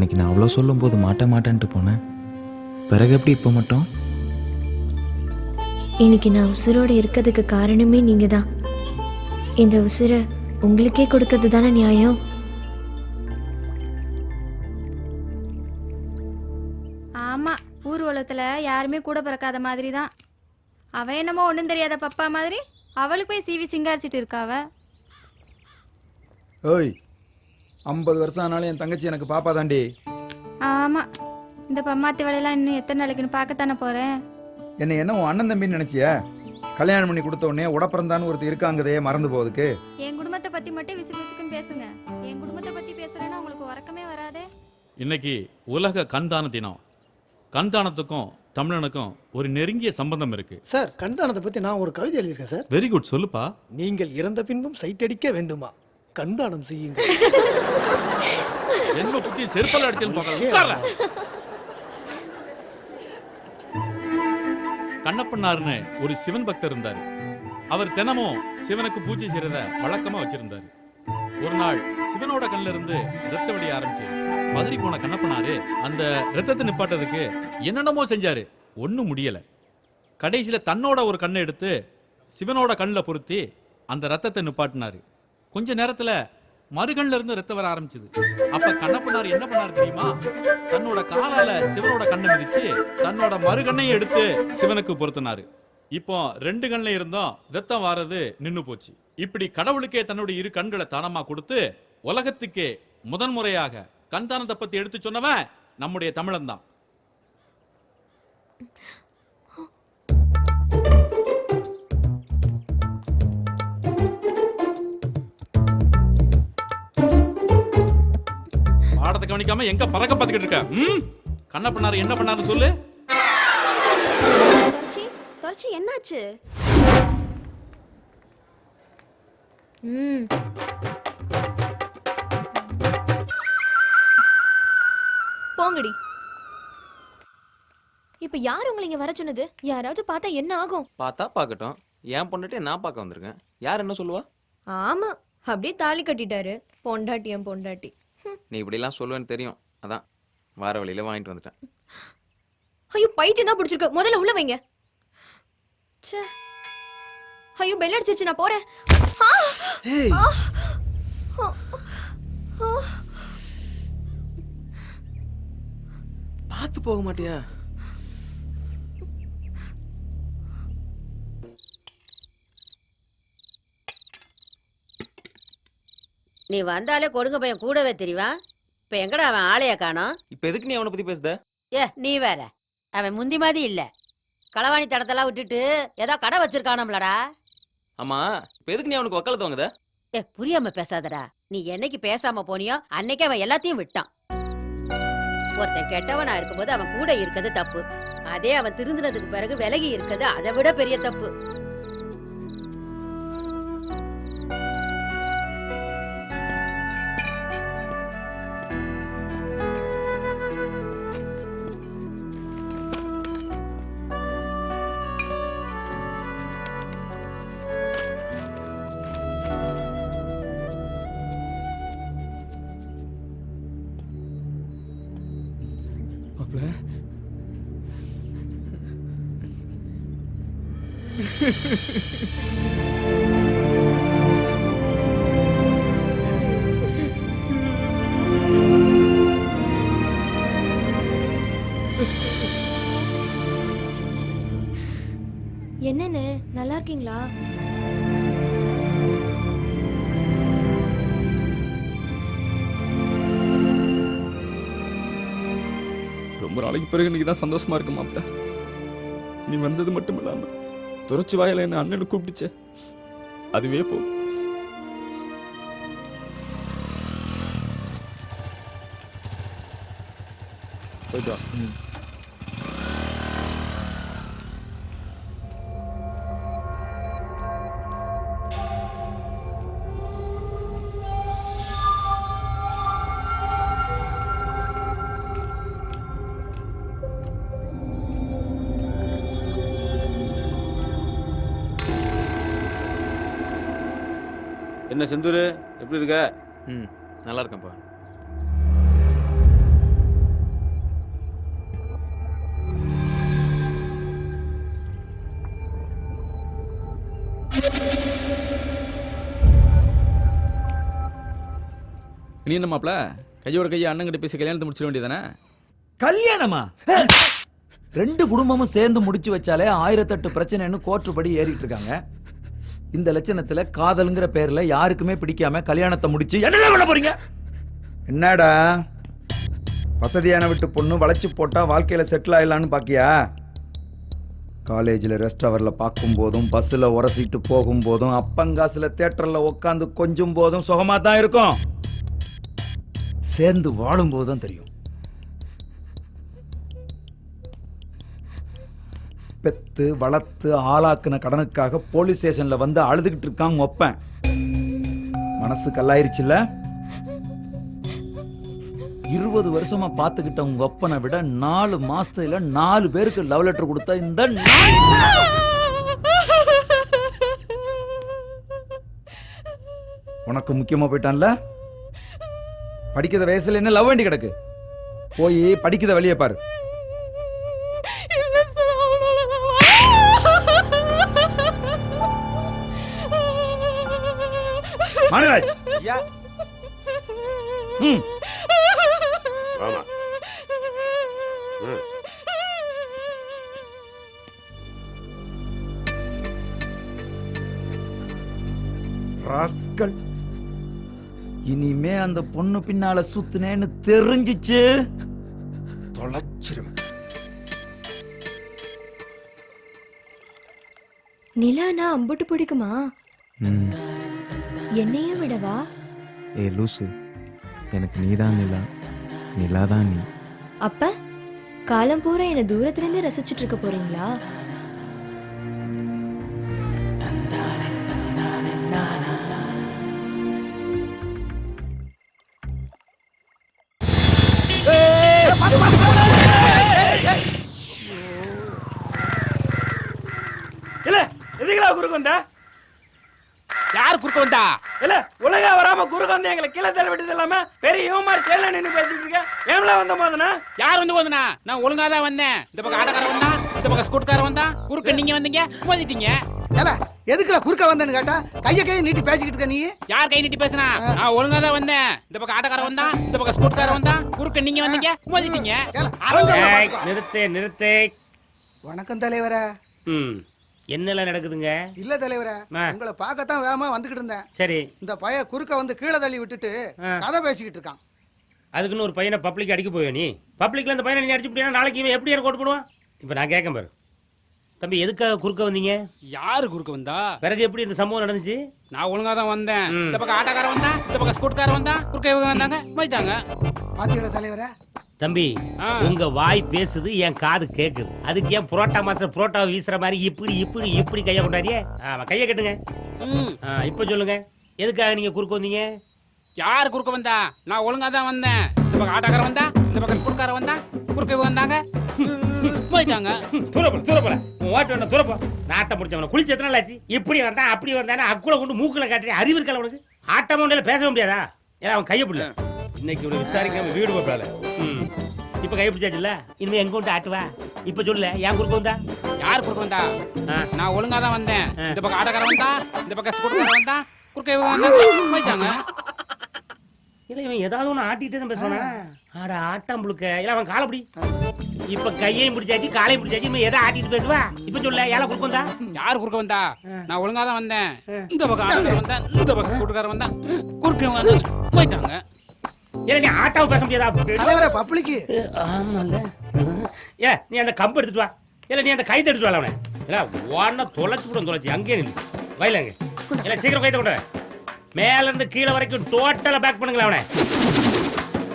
அன்னைக்கு நான் அவ்வளோ சொல்லும்போது மாட்டேன்ட்டு போனேன். பிறகு எப்படி இப்போ மட்டும்? இன்னைக்கு நான் உசுரோடு இருக்கிறதுக்கு காரணமே நீங்க தான். இந்த உசுரை உங்களுக்கே கொடுக்கறது தானே நியாயம். ஆமா, ஊர்வலத்துல யாருமே கூட பிறக்காத மாதிரி தான். அவ என்னமோ ஒன்றும் தெரியாத பப்பா மாதிரி அவளுக்கு போய் சீவி சிங்காரிச்சிட்டு இருக்காவ. ஓய், 50 வருஷம் ஆனாலும் என் தங்கச்சி எனக்கு பாப்பா தாண்டி. ஆமா, இந்த பம்மாத்தி வேலையெல்லாம் இன்னும் எத்தனை நாளைக்குன்னு பார்க்கத்தானே போறேன். என்ன உன் அண்ணன் தம்பின்னு நினைச்சியா? கல்யாணம் பண்ணி கொடுத்த உடனே உடப்பிறந்தான்னு ஒருத்தர் இருக்காங்கதே மறந்து போகுதுக்கு. என் குடும்பத்தை பத்தி மட்டும் விசுக்கு விசுக்குன்னு பேசுங்க. என் குடும்பத்தை பத்தி பேசுறேன்னா உங்களுக்கு உறக்கமே வராதே. இன்னைக்கு உலக கண்தான தினம். கண்தானத்துக்கும் தமிழனுக்கும் ஒரு நெருங்கிய சம்பந்தம் இருக்கு. சார், கண்தானத்தை பத்தி நான் ஒரு கவிதை எழுதியிருக்கேன் சார். வெரி குட், சொல்லுப்பா. நீங்கள் இறந்த பின்பும் சைட்டடிக்க வேண்டுமா? கண்தானம் செய்யுங்கள். என்ன புத்தி செருப்பல் அடிச்சேன்னு பார்க்கலாம். கண்ணப்பன்னார்னு ஒரு சிவன் பக்தர் இருந்தாரு. அவர் தினமும் சிவனுக்கு பூஜை செய்யறத வழக்கமா வச்சிருந்தாரு. ஒரு நாள் சிவனோட கண்ணில இருந்து ரத்த வெடிய ஆரம்பிச்சு பதறி போன கண்ணப்பனாரு அந்த ரத்தத்தை நிப்பாட்டதுக்கு என்னென்னமோ செஞ்சாரு. ஒன்னும் முடியல. கடைசியில தன்னோட ஒரு கண்ணை எடுத்து சிவனோட கண்ணில் பொருத்தி அந்த ரத்தத்தை நிப்பாட்டினாரு. கொஞ்ச நேரத்துல மறுகண்ல இருந்து ரத்தம் வர ஆரம்பிச்சது. அப்ப கண்ணப்பனார் என்ன பண்ணாரு தெரியுமா? தன்னோட காலால சிவனோட கண்ணை மிதிச்சு தன்னோட மறுகண்ணையும் எடுத்து சிவனுக்கு பொருத்தினாரு. இப்போ 2 கண்ணில் இருந்தோம் ரத்தம் வாரது நின்னு போச்சு. இப்படி கடவுளுக்கே தன்னுடைய 2 கண்களை தானமா கொடுத்து உலகத்துக்கே முதன்முறையாக கண்தானத்தை பத்தி எடுத்து சொன்னவன் நம்முடைய தமிழன் தான். பாடத்தை கவனிக்காம எங்க பறக்க பார்த்துக்கிட்டு இருக்க? கண்ணப்பனார் என்ன பண்ணாரு சொல்லு. தொடர்ச்சி என்னாச்சு? போங்கடி. இப்ப யார் உங்களை இங்க வர சொன்னது? யாராவது பார்த்தா என்ன ஆகும்? பார்த்தா பார்க்கட்டும். என் பொண்டாட்டி நான் பார்க்க வந்திருக்கேன். யார் என்ன சொல்லுவா? ஆமா, அப்படியே தாலி கட்டிட்டாரு. பொண்டாட்டி என் பொண்டாட்டி. நீ இப்படிலாம் சொல்லுவேன்னு தெரியும். அதான் வார வழியில வாங்கிட்டு வந்துட்டேன். ஐயோ, பைத்தியம் தான் பிடிச்சிருக்கு. முதல்ல உள்ள வைங்க. ச்சே. ஐயோ, பெல் அடிச்சிருச்சு, நான் போறேன். பார்த்து போக மாட்டியா? நீ வந்தாலே கொடுங்க பையன் கூடவே தெரிவா. இப்ப எங்கடா அவன் ஆளைய காணோம்? இப்ப எதுக்கு நீ அவனை பத்தி பேசுத? நீ வேற. அவன் முந்தி மாதிரி இல்ல. களவாணி தடத்தெல்லாம் விட்டுட்டு ஏதோ கடை வச்சிருக்கானம்லடா. ஆமா, இப்ப எதுக்கு நீ அவனுக்கு வக்காலத்து வாங்குத? புரியாம பேசாதடா. நீ என்னைக்கு பேசாம போனியோ அன்னைக்கு அவன் எல்லாத்தையும் விட்டான். ஒருத்தன் கெட்டவனா இருக்கும்போது அவன் கூட இருக்கிறது தப்பு. அதே அவன் திருந்தினதுக்கு பிறகு விலகி இருக்கிறது அதை விட பெரிய தப்பு. என்னன்னு நல்லா இருக்கீங்களா? ரொம்ப நாளைக்கு பிறகு இன்னைக்கு தான் சந்தோஷமா இருக்கு மாப்பிள்ள. நீ வந்தது மட்டும் இல்லாம துறைச்சி வாயில என்ன அண்ணனு கூப்பிடுச்ச, அதுவே போதும். போயிட்டு வா. என்ன செந்தூரு, எப்படி இருக்க? நல்லா இருக்கேன்ப்பா. நீ என்ன மாப்ள கையோட கையை அண்ணங்கிட்ட பேசி கல்யாணத்தை முடிச்சிட வேண்டியதானே? கல்யாணமா? 2 குடும்பமும் சேர்ந்து முடிச்சு வச்சாலே 1008 பிரச்சனைன்னு கோர்ட்டு படி ஏறிட்டு இருக்காங்க. இந்த லட்சணத்துல காதல்ங்கிற பேர்ல யாருக்குமே பிடிக்காம கல்யாணத்தை முடிச்சு என்ன பண்ண போறீங்க? என்னடா வசதியான விட்டு பொண்ணு வளைச்சு போட்டா வாழ்க்கையில செட்டில் ஆயிடலான்னு பாக்கியா? காலேஜில் ரெஸ்ட் ஹவரில் பார்க்கும்போதும் பஸ்ஸில் உரசிட்டு போகும்போதும் அப்பங்காசில் தேட்டரில் உட்காந்து கொஞ்சம் போதும் சுகமாக தான் இருக்கும். சேர்ந்து வாழும்போது தான் தெரியும். பெத்து வளர்த்து ஆளாக்குன கடனுக்காக போலீஸ் ஸ்டேஷனில் வந்து அழுதுகிட்டு இருக்காங்க ஒப்பேன். மனசு கல்லாயிருச்சுல்ல? 20 வருஷமா பார்த்துக்கிட்ட உங்க ஒப்பனை விட 4 மாசத்துல 4 பேருக்கு லவ் லெட்டர் கொடுத்தா இந்த உனக்கு முக்கியமா போயிட்டான்ல? படிக்கிற வயசுல என்ன லவ் வேண்டி கிடக்கு? போய் படிக்கிற வெளியே பாரு. மனராஜ் ஆமா. ராஸ்கல், இனிமே அந்த பொண்ணு பின்னால சுத்துனேன்னு தெரிஞ்சிச்சு தொலைச்சிரும். நிலானா அம்புட்டு பிடிக்குமா? என்னையும் விடவா? ஏ லூசு, எனக்கு நீதான் நிலா, நிலாதான் நீ. அப்ப காலம் பூரா என்ன தூரத்துல இருந்து ரசிச்சிட்டு இருக்க போறீங்களா? இல்ல எதுக்குடா குறுக்கு வந்தா? யார் குறுக்க வந்தா? இல்ல ஒழுங்கா வராம குறுக்கு வந்து எங்களை கீழே தள்ள விட்டது இல்லாம பெரிய யூமார் சேல நின்னு பேசிட்டு இருக்க. ஏம்ல வந்த போதுனா? யார் வந்து போதுனா? நான் ஒழுங்கா தான் வந்தேன். இந்த பக்கம் ஆட்டக்காரன் வந்தா, இந்த பக்கம் ஸ்கூட்காரன் வந்தா, குறுக்க நீங்க வந்தீங்க, மோதிட்டீங்க. ஏல எதுக்குல குறுக்க வந்தேன்னு கேட்டா கையை நீட்டி பேசிக்கிட்டு இருக்க நீ. யார் கை நீட்டி பேசுனா? நான் ஒழுங்கா தான் வந்தேன். இந்த பக்கம் ஆட்டக்காரன் வந்தா, இந்த பக்கம் ஸ்கூட்காரன் வந்தா, குறுக்க நீங்க வந்தீங்க, மோதிட்டீங்க. நிறுத்து நிறுத்து. வணக்கம் தலைவரே. என்னெல்லாம் நடக்குதுங்க? இல்ல தலைவரே, உங்களை பார்க்கத்தான் வேகமா வந்துகிட்டு இருந்தேன். சரி, இந்த பைய குறுக்க வந்து கீழே தள்ளி விட்டுட்டு கதை பேசிக்கிட்டு இருக்கான். அதுக்குன்னு ஒரு பையனை பப்ளிக் அடிக்க போய் நீ பப்ளிக்ல அந்த பையனை நீ அடிச்சு விட்டியா நாளைக்கு இவன் எப்படி எனக்கு ஓட்டு போடுவான்? இப்போ நான் கேட்க பாரு தம்பி, எதுக்காக குறுக்க வந்தீங்க? யாரு குறுக்க வந்தா? பிறகு எப்படி இந்த சம்பவம் நடந்துச்சு? நான் ஒழுங்கா தான் வந்தேன். இந்த பக்கம் ஆட்டக்காரன் வந்தா, இந்த பக்கம் ஸ்கூட்காரன் வந்தா, குறுக்க இவங்க வந்தாங்க, மோதிட்டாங்க. பாத்தீங்களா தலைவரே? தம்பி, உங்க வாய் பேசுது, என் காது கேக்குது. அதுக்கு ஏன் புரோட்டா மாஸ்டர் புரோட்டா வீசுற மாதிரி இப்படி இப்படி இப்படி கையை கொண்டாடியே? கையை கட்டுங்க. இப்ப சொல்லுங்க, எதுக்காக நீங்க குறுக்க வந்தீங்க? யார் குறுக்க வந்தா? நான் ஒழுங்கா தான் வந்தேன். இந்த பக்கம் ஆட்டக்காரன் வந்தா, இந்த பக்கம் ஸ்கூட்காரன் வந்தா, குறுக்க இவங்க வந்தாங்க, போயிட்டாங்க. தூரப்போல உன் ஓட்டு வேண்டாம், தூரப்போ. நாத்த முடிச்சவன குளிச்சு எத்தனை நாள் ஆச்சு? இப்படி வந்தா அப்படி வந்தானே அக்குல கொண்டு மூக்குல காட்டுறேன். அறிவு இருக்கல உனக்கு? ஆட்டமோண்டில பேச முடியாதா? ஏன்னா அவன் கையை பிடில. இன்னைக்கு இவனை விசாரிக்காம வீடு போப்பால. இப்ப கை பிடிச்சாச்சுல்ல, இனிமே எங்க கொண்டு ஆட்டுவா? இப்ப சொல்லல, ஏன் குறுக்க வந்தா? யார் குறுக்க வந்தா? நான் ஒழுங்கா தான் வந்தேன். இந்த பக்கம் ஆட்டக்காரன் வந்தா, இந்த பக்கம் ஸ்கூட்காரன் வந்தா, குறுக்க இவங்க வந்தாங்க, போயிட்டாங்க. இல்ல இவன் ஏதாவது ஒண்ணு ஆட்டிட்டு தான் பேசுவானா? ஆட ஆட்டம் புழுக்க. இல்ல அவன் காலை பிடி. இப்ப கையையும் பிடிச்சாச்சு காலையும் பிடிச்சாச்சு, இவன் எதை ஆட்டிட்டு பேசுவா? இப்ப சொல்ல, ஏழை குறுக்க வந்தா? யார் குறுக்க வந்தா? நான் ஒழுங்கா தான் வந்தேன். இந்த பக்கம் ஆட்டக்காரன் வந்தா, இந்த பக்கம் ஸ்கூட்காரன் வந்தா, குறுக்க இவங்க வந்தாங்க, போயிட்டாங்க. ஏன்னா நீ ஆட்டாவை பேச முடியாதா? தலைவரே பப்ளிக். ஆமால. ஏ நீ அந்த கம்பு எடுத்துட்டு வா. இல்ல நீ அந்த கைத்தை எடுத்துட்டு வா. அவனை இல்ல ஒன்ன தொலைச்சு கூட தொலைச்சு அங்கேயே நில்லு. வயலங்க இல்ல சீக்கிரம் கைத்தை கொண்டு மேல இருந்து கீழே வரைக்கும் டோட்டலா பேக் பண்ணுங்களா அவனை.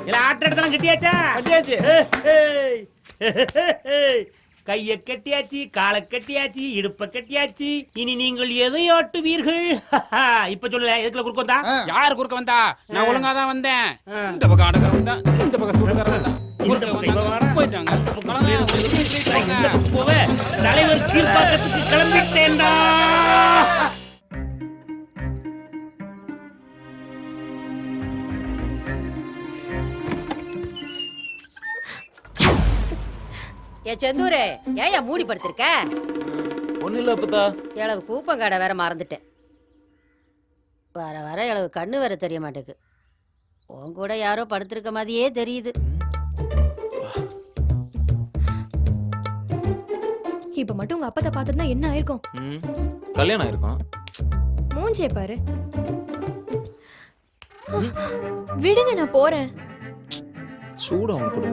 இல்ல ஆட்ட எடுத்தாலும் கட்டியாச்சா? கட்டியாச்சு. கைய கட்டியாச்சு, காலை கட்டியாச்சு, இடுப்ப கட்டியாச்சு. இனி நீங்கள் எதை ஆட்டுவீர்கள்? இப்ப சொல்லல, எதுக்குல குறுக்க வந்தா? யார் குறுக்க வந்தா? நான் ஒழுங்கா தான் வந்தேன். இந்த பக்கம் ஆட்டக்காரன் வந்தா, இந்த பக்கம் ஸ்கூட்காரன் வந்தா, போயிட்டாங்க. தலைவர் கீழ்பாக்கத்துக்கு கிளம்பிட்டேன்டா. ஏ செந்தூரே, ஏயா மூடி படுத்திருக்க? ஒண்ணு இல்ல அப்பதா. இளவு கூப்பங்காடை வேற மறந்துட்டேன். வர வர இளவு கண்ணு வேற தெரிய மாட்டேங்குது. உன் கூட யாரோ படுத்திருக்க மாதிரியே தெரியுது. இப்ப மட்டும் உங்க அப்பா பாத்துருந்தா என்ன ஆயிருக்கும்? கல்யாணம் ஆயிருக்கும். மூஞ்சிய பாரு. விடுங்க, நான் போறேன். சூடு அவன் கூட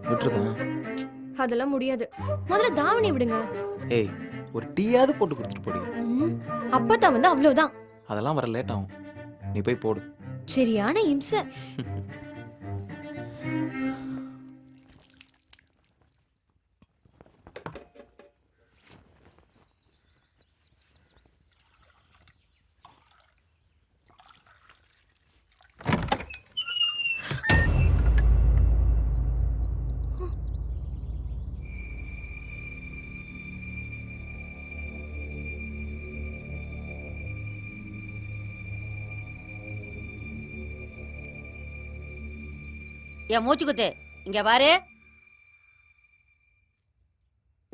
விட்டுருதான். அதெல்லாம் முடியாது. முதல்ல தாவணி விடுங்க. ஏய், ஒரு டீயாவது போட்டு கொடுத்துட்டு போடி. அப்பதான் வந்து அவ்வளவுதான். அதெல்லாம் வர லேட் ஆகும். நீ போய் போடு. சரியான இம்சை. என் மூச்சு குத்து இங்க பாரு.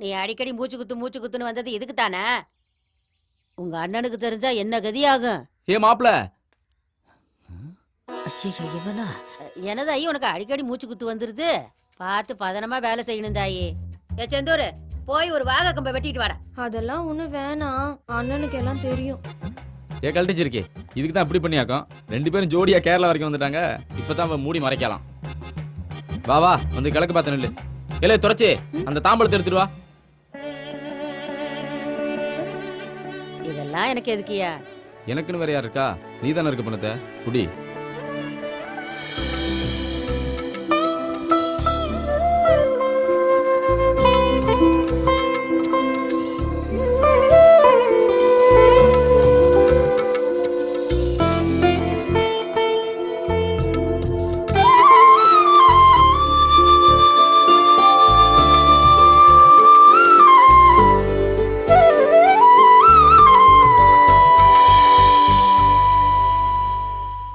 நீ அடிக்கடி மூச்சு குத்துன்னு வந்தது இதுக்கு தானே? உங்க அண்ணனுக்கு தெரிஞ்சா என்ன கதியாகும்? ஏ மாப்ள, இவனா எனதாயி உனக்கு அடிக்கடி மூச்சு குத்து வந்துருது. பார்த்து பதனமா வேலை செய்யணும் தாயி. ஏ செந்தூர், போய் ஒரு வாகை கம்பை வெட்டிட்டு வாடா. அதெல்லாம் ஒண்ணு வேணாம், அண்ணனுக்கு எல்லாம் தெரியும். ஏ கழட்டிச்சிருக்கே, இதுக்கு தான் இப்படி பண்ணியாக்கும். 2 பேரும் ஜோடியா கேரளா வரைக்கும் வந்துட்டாங்க. இப்பதான் மூடி மறைக்கலாம். வா வா, வந்து கிழக்கு பார்த்து நில்லு. இல்ல துறைச்சி, அந்த தாம்பளத்தை எடுத்துட்டு வா. இதெல்லாம் எனக்கு எதுக்கியா? எனக்குன்னு வேற யார் இருக்கா? நீ தானே இருக்க பண்ணத குடி.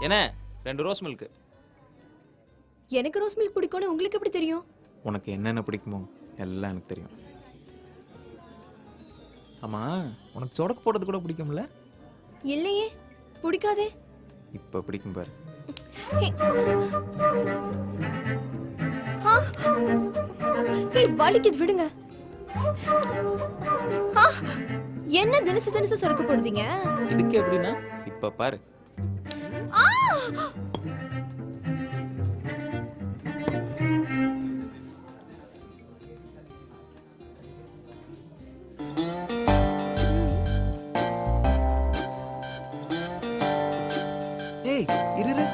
என்ன 2 ரோஸ் மில்க். எனக்கு ரோஸ் மில்க் பிடிக்கும்னு உங்களுக்கு எப்படி தெரியும்? உனக்கு என்னென்ன பிடிக்குமோ எல்லாம் எனக்கு தெரியும். ஆமா, உனக்கு சொடக்கு போடுறது கூட பிடிக்கும்ல? இல்லையே, பிடிக்காதே. இப்ப பிடிக்கும் பாரு. வலிக்குது, விடுங்க. என்ன தினசு சொடக்கு போடுதீங்க? இதுக்கு எப்படின்னா இப்ப பாரு. ஏய், இரு.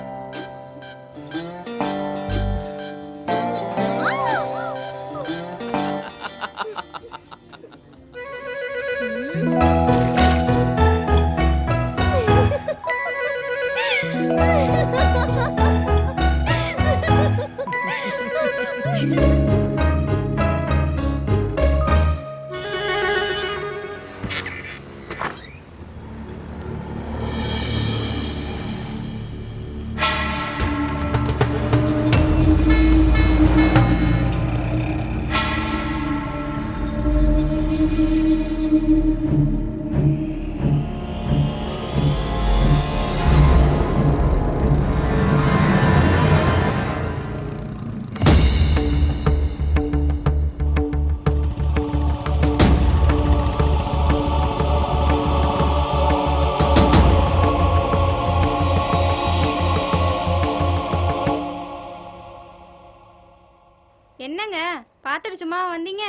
என்னங்க பாத்துட்டு சும்மா வந்தீங்க?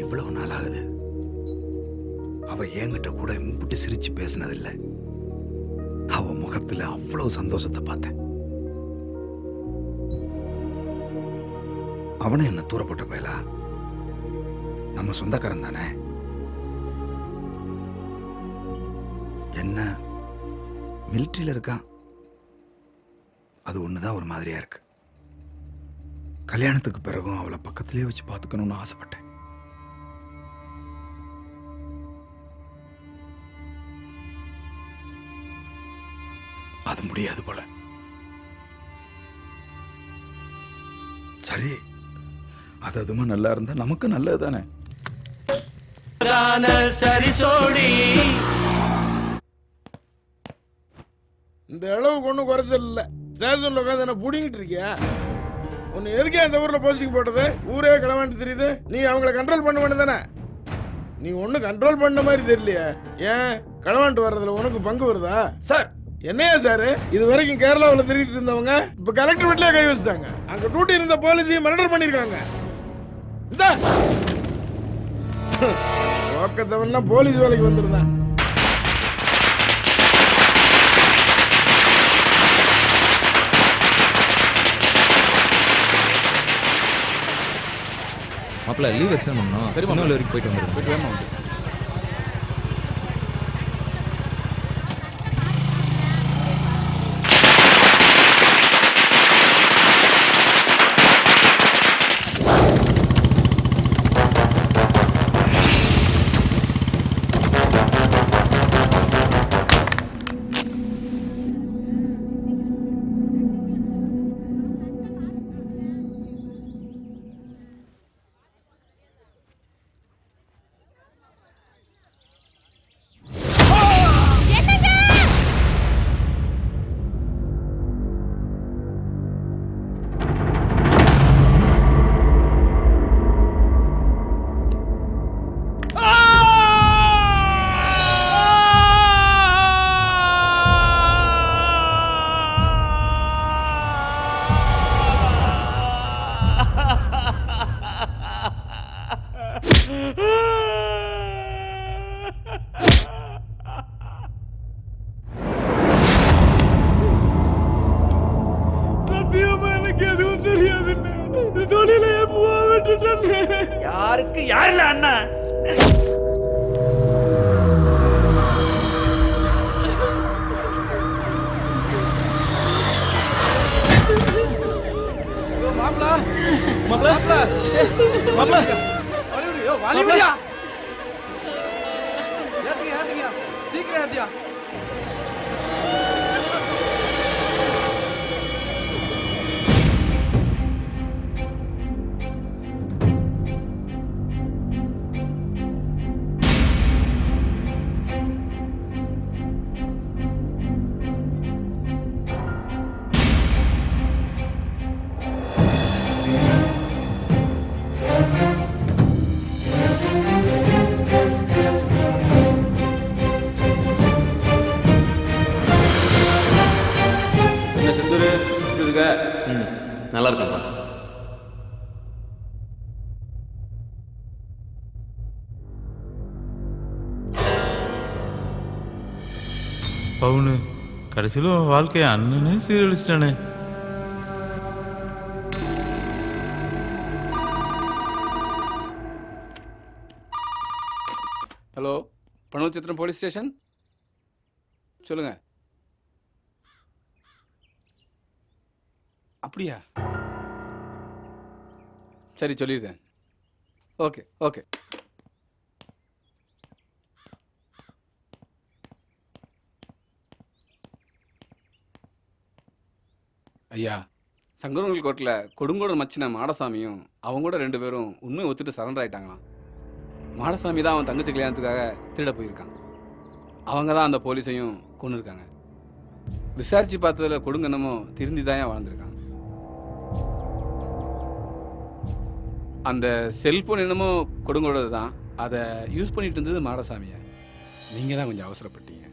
இவ்வளவு நாள் ஆகுது அவ என்கிட்ட கூட இம்புட்டு சிரிச்சு பேசினதில்லை. அவ முகத்துல அவ்வளவு சந்தோஷத்தை பார்த்தேன். அவனும் என்ன தூர போட்ட பயலா? நம்ம சொந்தக்காரன் தானே. என்ன மிலிட்டரியில இருக்கான், அது ஒண்ணுதான் ஒரு மாதிரியா இருக்கு. கல்யாணத்துக்கு பிறகும் அவளை பக்கத்திலே வச்சு பார்த்துக்கணும்னு ஆசைப்பட்டேன். அது முடியாது போல. சரி, அது அதுமா நல்லா இருந்தா நமக்கு நல்லது தானே. சரி சோடி இந்த அளவுக்கு ஒன்றும் குறைச்சல் இல்லை. ஸ்டேஷன்ல உட்காந்து என்ன புடிங்கிட்டு இருக்கியா? உன்னை எதுக்கே அந்த ஊர்ல போஸ்டிங் போட்டது? ஊரே கிளவாண்டு தெரியுது. நீ அவங்கள கண்ட்ரோல் பண்ண வேண்டியதானே? நீ ஒன்னும் கண்ட்ரோல் பண்ண மாதிரி தெரியலையே. ஏன் களவாண்டு வர்றதுல உனக்கு பங்கு வருதா? சார் என்னையா சார், இது வரைக்கும் கேரளாவில் திருடிட்டு இருந்தவங்க இப்ப கலெக்டர் வீட்லயே கை வச்சுட்டாங்க. அங்க டியூட்டி இருந்த போலீஸையும் மர்டர் பண்ணிருக்காங்க. இந்த ஓக்கத்தவன்லாம் போலீஸ் வேலைக்கு வந்திருந்தான். மாப்பிள்ள லீவ் எக்ஸ்டெண்ட் பண்ணணும். திருநெல்வேலி வரைக்கும் போயிட்டு வந்துடும். போயிட்டு வேமா வந்து யாருக்கு யாருல அண்ணா? மாப்ள மாப்ள மாப்ள வாலிவுடியா ஏத்தியா சீக்கிரம் ஏத்தியா. நல்லா இருக்குப்பா. பவுனு கடைசியில் வாழ்க்கையை அண்ணனே சீரழிச்சிட்டானே. ஹலோ, பனூர் சித்திரம் போலீஸ் ஸ்டேஷன் சொல்லுங்க. அப்படியா? சரி சொல்லியிருக்கேன். Okay okay. ஐயா, சங்கரங்கள் கோட்டில் கொடுங்கோட மச்சின மாடசாமியும் அவங்க கூட 2 பேரும் உண்மையை ஒத்துட்டு சரண்டர் ஆயிட்டாங்களாம். மாடசாமி தான் அவன் தங்கச்சி கல்யாணத்துக்காக திருட போயிருக்கான். அவங்க தான் அந்த போலீஸையும் கொண்டு இருக்காங்க. விசாரிச்சு பார்த்ததில் கொடுங்க என்னமோ திருந்தி தான் வாழ்ந்துருக்கான். அந்த செல்போன் என்னமோ கொடுங்கோடது தான். அதை யூஸ் பண்ணிட்டு இருந்தது மாடசாமியை. நீங்கள் தான் கொஞ்சம் அவசரப்பட்டீங்க.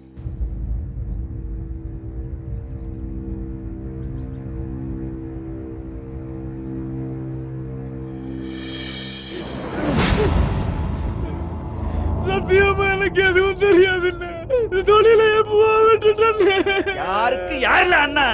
சத்தியமா எனக்கு எதுவும் தெரியாதுன்னு தொழிலை விட்டுட்டேன்னு. யாருக்கு யாருல அண்ணா?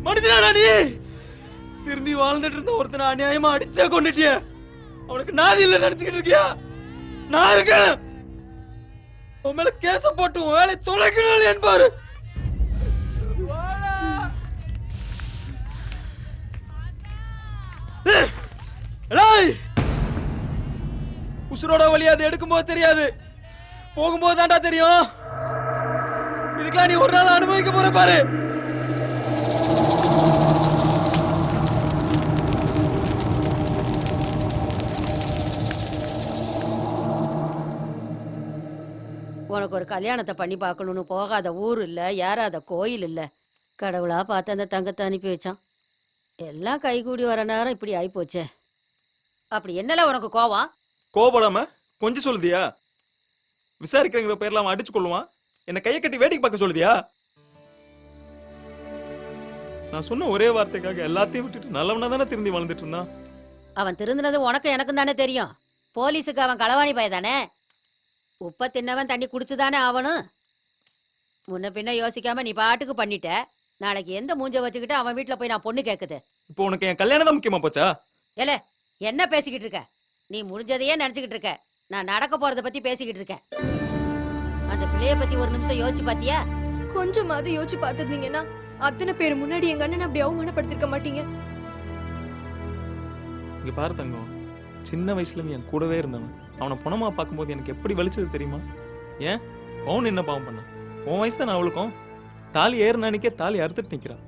மனுஷனா நீ திருந்தி வாழ்ந்துட்டு இருந்த ஒருத்தனை அநியாயமா அடிச்சே கொண்டுட்டிய. அவனுக்கு நாதி இல்ல நினைச்சுக்கிட்டு இருக்கியா? நான் இருக்கேன். உன் மேல கேச போட்டு உன் வேலை தொலைக்கணும் என்பாரு. உசுரோட வழி அது எடுக்கும்போது தெரியாது, போகும்போது தான்டா தெரியும். இதுக்கெல்லாம் நீ ஒரு நாள் அனுபவிக்க போற பாரு. உனக்கு ஒரு கல்யாணத்தை பண்ணி பார்க்கணும்னு போகாத ஊர் இல்லை, ஏறாத கோயில் இல்லை. கடவுளா பார்த்து அந்த தங்கத்தை அனுப்பி வச்சான். எல்லாம் கைகூடி வர நேரம் இப்படி ஆயிப்போச்சே. அப்படி என்னல உனக்கு கோவம்? கோபப்படாம கொஞ்சம் சொல்லுதியா? விசாரிக்கிறவங்க பேர்ல அவன் அடிச்சு கொள்ளுவான், என்ன கையை கட்டி வேடிக்கை பார்க்க சொல்லுதியா? நான் சொன்ன ஒரே வார்த்தைக்காக எல்லாத்தையும் விட்டுட்டு நல்லவனா தானே திரும்பி வாழ்ந்துட்டு இருந்தான். அவன் திருந்தினது உனக்கு எனக்கும் தானே தெரியும். போலீஸுக்கு அவன் களவாணி பையதானே. உப்ப தின்னவன் தண்ணி குடிச்சுதானே ஆவணும். முன்ன பின்ன யோசிக்காம நீ பாட்டுக்கு பண்ணிட்ட. நாளைக்கு எந்த மூஞ்ச வச்சுக்கிட்டு அவன் வீட்டுல போய் நான் பொண்ணு கேக்குது? இப்போ உனக்கு என் கல்யாணம் தான் முக்கியமா போச்சா? ஏல என்ன பேசிக்கிட்டு இருக்க நீ? முடிஞ்சதையே நினைச்சுக்கிட்டு இருக்க. நான் நடக்க போறத பத்தி பேசிக்கிட்டு இருக்கேன். அந்த பிள்ளைய பத்தி ஒரு நிமிஷம் யோசிச்சு பாத்தியா? கொஞ்சமாவது யோசிச்சு பார்த்துருந்தீங்கன்னா அத்தனை பேர் முன்னாடி எங்க அண்ணன் அப்படி அவமானப்படுத்திருக்க மாட்டீங்க. இங்க பாரு தங்கம், சின்ன வயசுல இருந்து என் கூடவே இருந்தவன். அவனை பணமா பார்க்கும்போது எனக்கு எப்படி வலிச்சது தெரியுமா? ஏன் பவுன் என்ன பாவம் பண்ண? உன் வயசு தான் அவளுக்கும். தாலி ஏறின அன்னைக்கே தாலி அறுத்துட்டு நிக்கிறான்.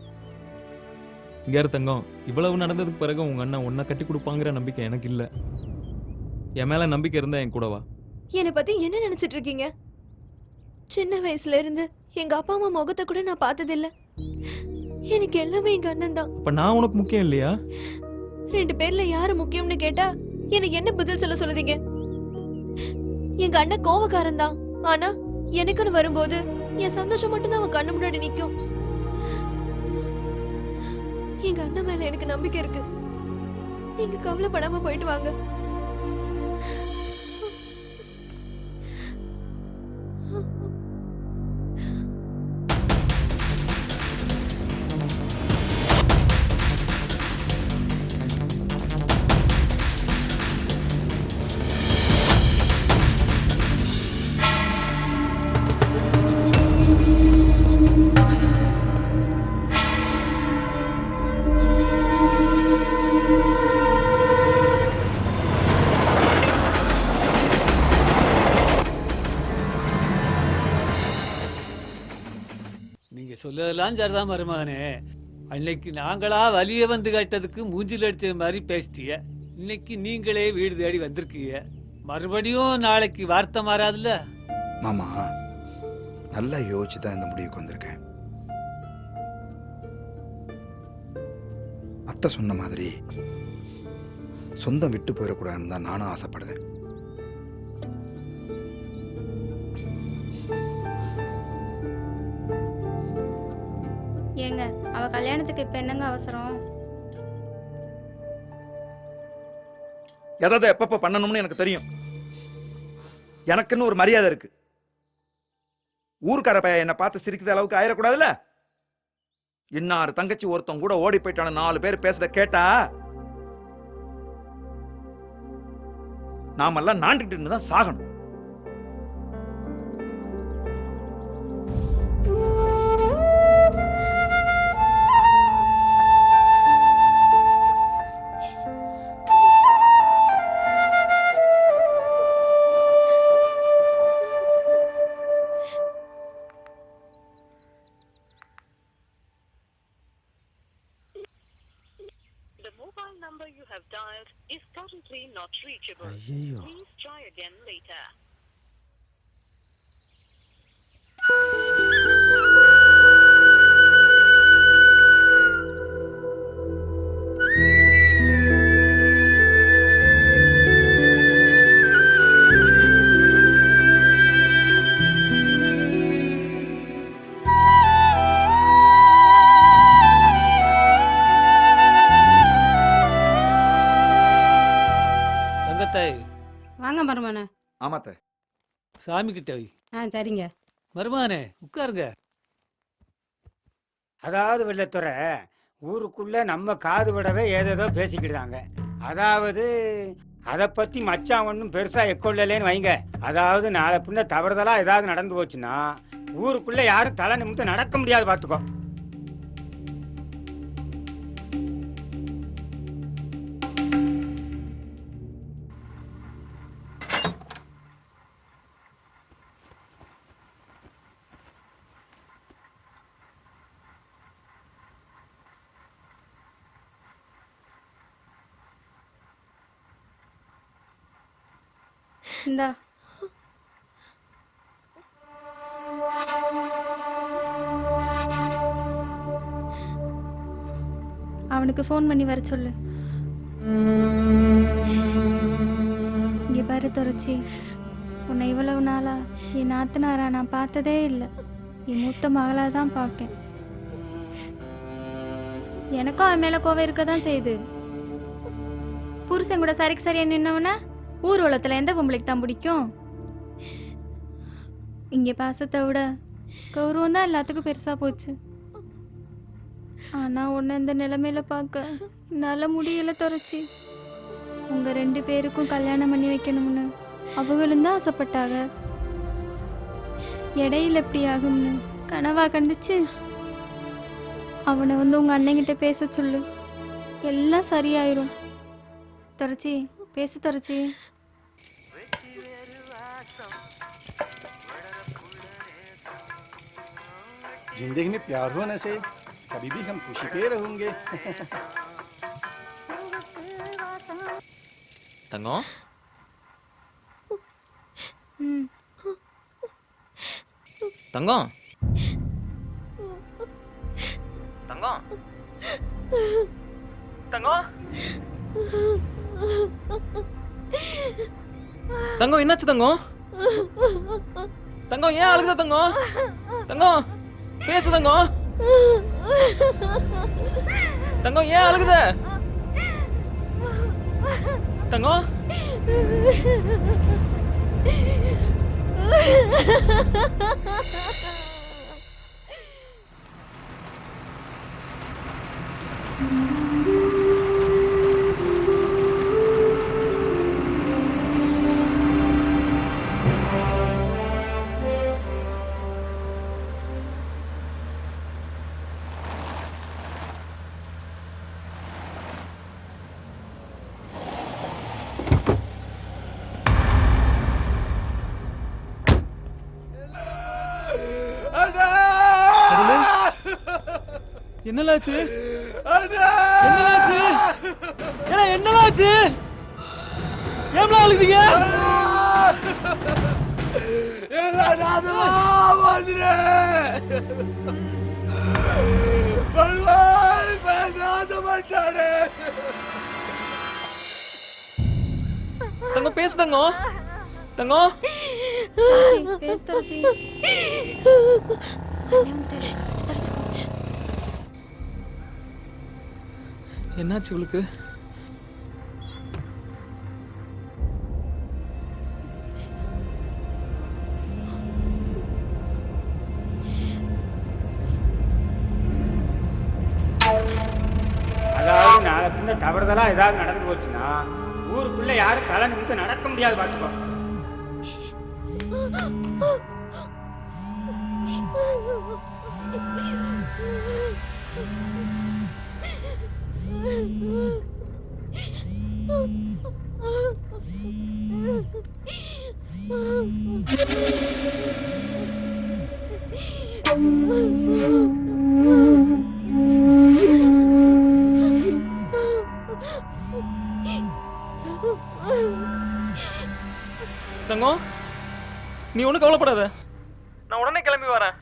இங்க இரு தங்கம், இவ்வளவு நடந்ததுக்கு பிறகு உங்க அண்ணன் உன்னை கட்டி கொடுப்பாங்கிற நம்பிக்கை எனக்கு இல்ல. என் மேல நம்பிக்கை இருந்தா என் கூடவா. என்னை பத்தி என்ன நினைச்சிட்டு இருக்கீங்க? சின்ன வயசுல இருந்து எங்க அப்பா அம்மா முகத்தை கூட நான் பார்த்ததில்ல. எனக்கு எல்லாமே எங்க அண்ணன் தான். அப்ப நான் உனக்கு முக்கியம் இல்லையா? 2 பேர்ல யாரு முக்கியம்னு கேட்டா எனக்கு என்ன பதில் சொல்ல சொல்லுதீங்க? எங்க அண்ணன் கோவக்காரன் தான். ஆனா எனக்குன்னு வரும்போது என் சந்தோஷம் மட்டும்தான் அவன் கண்ணு முன்னாடி நிக்கும். எங்க அண்ணன் மேல எனக்கு நம்பிக்கை இருக்கு. நீங்க கவலைப்படாம போயிட்டு வாங்க. சொல்லதெல்லாம் சரிதான் மருமகனே. அன்னைக்கு நாங்களா வலிய வந்து கேட்டதுக்கு மூஞ்சில் அடிச்ச மாதிரி பேசிட்டிய. இன்னைக்கு நீங்களே வீடு தேடி வந்திருக்கீங்க. மறுபடியும் நாளைக்கு வார்த்தை மாறாதுல்ல. மாமா நல்லா யோசிச்சு தான் இந்த முடிவுக்கு வந்திருக்கேன். அத்தை சொன்ன மாதிரி சொந்தம் விட்டு போயிடக்கூடாதுன்னு தான் நானும் ஆசைப்படுறேன். ஏங்க அவ கல்யாணத்துக்கு இப்ப என்னங்க அவசரம்? எதை எப்பப்ப பண்ணணும்னு எனக்கு தெரியும். எனக்குன்னு ஒரு மரியாதை இருக்கு. ஊர்க்கார பையன் என்னை பார்த்து சிரிக்கிற அளவுக்கு ஆயிடக்கூடாதுல்ல. இன்னாரு தங்கச்சி ஒருத்தன் கூட ஓடி போயிட்டான 4 பேர் பேசுறத கேட்டா நாமெல்லாம் நாண்டுகிட்டு தான் சாகணும். number you have dialed is currently not ஐயோ தங்கத்தாய் வாங்க மருமனே. ஆமாத்த சாமி கிட்ட வை. சரிங்க. மருமகனே உட்காருங்க. அதாவது வெள்ளத்துறை ஊருக்குள்ள நம்ம காது விடவே ஏதேதோ பேசிக்கிட்டாங்க. அதாவது அதை பற்றி மச்சான் ஒன்றும் பெருசாக எக்கொள்ளலேன்னு வைங்க. அதாவது நாளை பின்ன தவறுதலாக ஏதாவது நடந்து போச்சுன்னா ஊருக்குள்ளே யாரும் தலை நிமிர்ந்து நடக்க முடியாது, பார்த்துக்கோ. இந்தா. அவனுக்கு ஃபோன் பண்ணி வர சொல்லு. இங்கே பாரு துறச்சி, உன்னை இவ்வளவு நாளா என் நாத்தனாரா நான் பார்த்ததே இல்லை. என் மூத்த மகளாக தான் பார்க்கேன். எனக்கும் அவன் மேலே கோவம் இருக்க தான் செய்யுது. புருஷன் கூட சரிக்கு சரியா நின்னவன ஊர் உலகத்தில் எந்த பொம்பளைக்கு தான் பிடிக்கும்? இங்கே பாசத்தை விட கௌரவம் தான் எல்லாத்துக்கும் பெருசாக போச்சு. ஆனால் உன்னை இந்த நிலைமையில பார்க்க என்னால் முடியலை துறச்சி. உங்கள் 2 பேருக்கும் கல்யாணம் பண்ணி வைக்கணும்னு அவங்களும் தான் ஆசைப்பட்டாங்க. இடையில எப்படி ஆகும்னு கனவா கண்டுச்சு. அவனை வந்து உங்கள் அண்ணங்கிட்ட பேச சொல்லு, எல்லாம் சரியாயிரும். துறச்சி பேசு துறச்சி. जिंदगी में प्यार होने से कभी भी हम खुशी पे रहेंगे. தங்கம் தங்கம் தங்கம் தங்கம் தங்கம் என்னாச்சு தங்கம்? தங்கம் ஏன் அழுகுத தங்கம்? தங்கம் பேசு தங்கம். தங்கம் ஏன் அழுகுத? தங்கம் என்னலாச்சு? என்னலாச்சு? ஏன்னா என்னலாச்சு? ஏம்ல அழுதீங்க? எல்லாம் நாசமா போச்சுடே. பல்வாய் நாசமாட்டானே. தங்கம் பேசு தங்கம். தங்கம் பேசு துறச்சி. என்னாச்சு உங்களுக்கு? அதாவது நாளை பின்ன தவறுதலாக ஏதாவது நடந்து போச்சுன்னா ஊருக்குள்ள யாரும் தலை நிமிர்ந்து நடக்க முடியாது, பார்த்துக்கோ. Oh தங்கம் நீ ஒன்றும் கவலைப்படாத, நான் உடனே கிளம்பி வரேன்.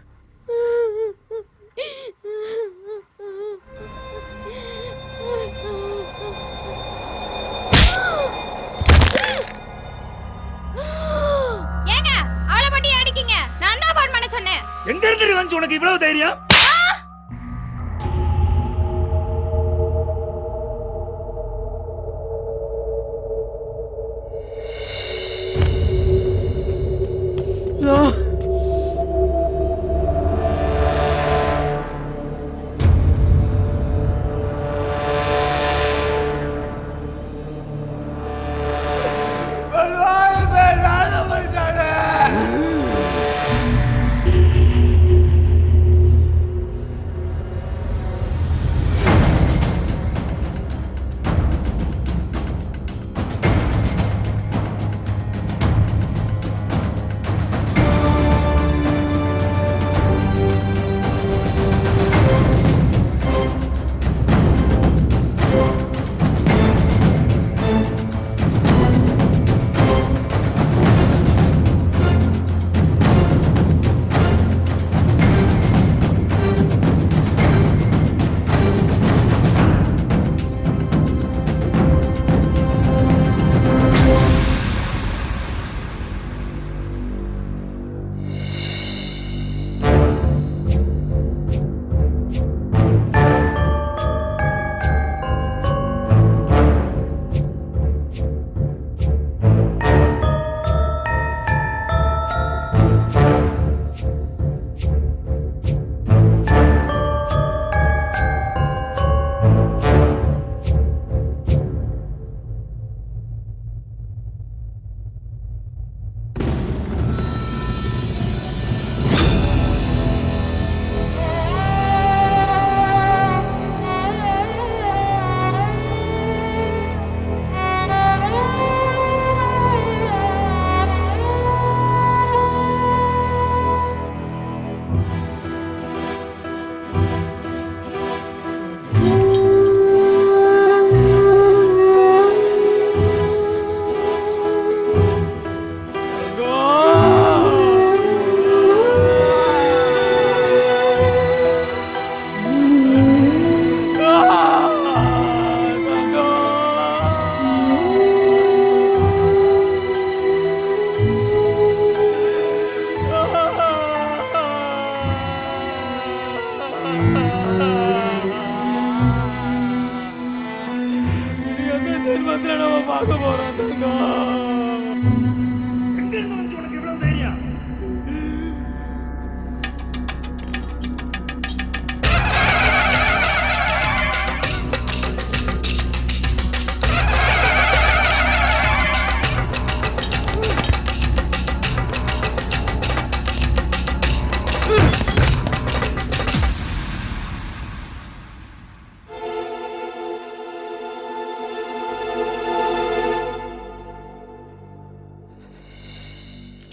ஏங்க அவளை பட்டி அடிக்கீங்க? நான் தான் ஃபோன் பண்ண சொன்னேன். எங்க இருந்து வந்து உனக்கு இவ்வளவு தைரியம்?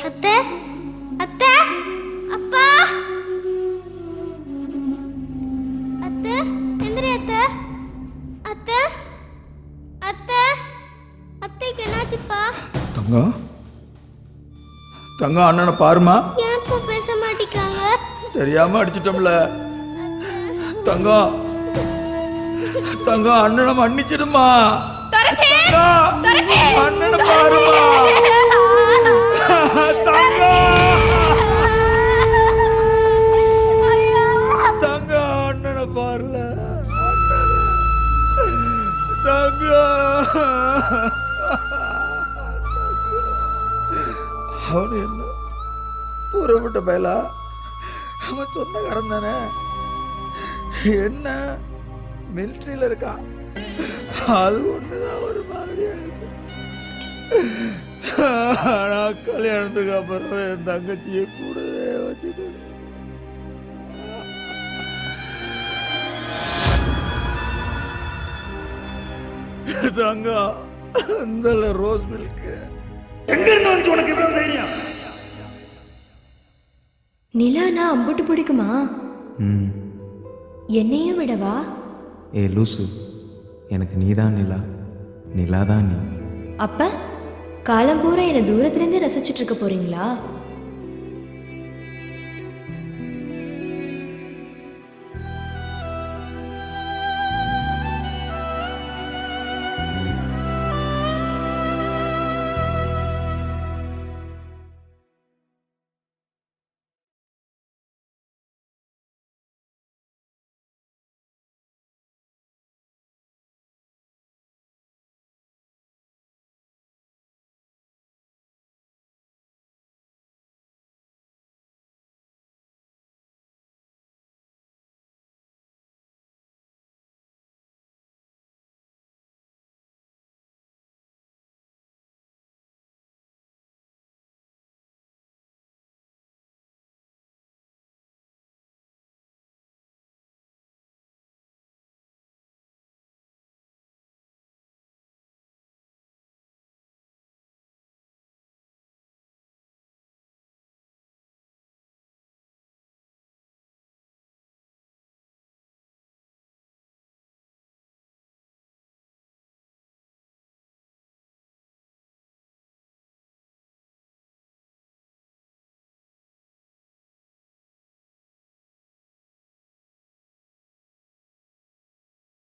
அத்தை அத்தை அப்பா அத்தை எந்திரி அத்தை அத்தை அத்தை அத்தைக்கு என்னாச்சுப்பா? தங்கம் தங்கம் அண்ணனை பாருமா. ஏன்ப்பா பேச மாட்டிக்காங்க? தெரியாம அடிச்சிட்டோம்ல. தங்கம் தங்கம் அண்ணனை மன்னிச்சிடுமா. அண்ணனை பாருமா. தங்க அண்ணனை பாருல. தங்க அவனு என்ன புறப்பட்ட பயலா? அவன் சொந்தக்காரன் தானே. என்ன மிலிட்ரியில இருக்கான். அது ஒண்ணுதான் ஒரு மாதிரியா இருக்கு. நான் கல்யாணத்துக்கு அப்புறம் என் தங்கச்சியை கூடவே வச்சுக்கணும். தங்கம் இந்த ரோஸ் மில்க் எங்க இருந்து வந்து உனக்கு இவ்வளவு தைரியம்? நிலானா அம்புட்டு பிடிக்குமா? என்னையும் விடவா? ஏ லூசு, எனக்கு நீதான் நிலா, நிலா தான் நீ. அப்ப காலம் பூரா என்னை தூரத்துலேருந்தே ரசிச்சுட்டு இருக்க போறீங்களா?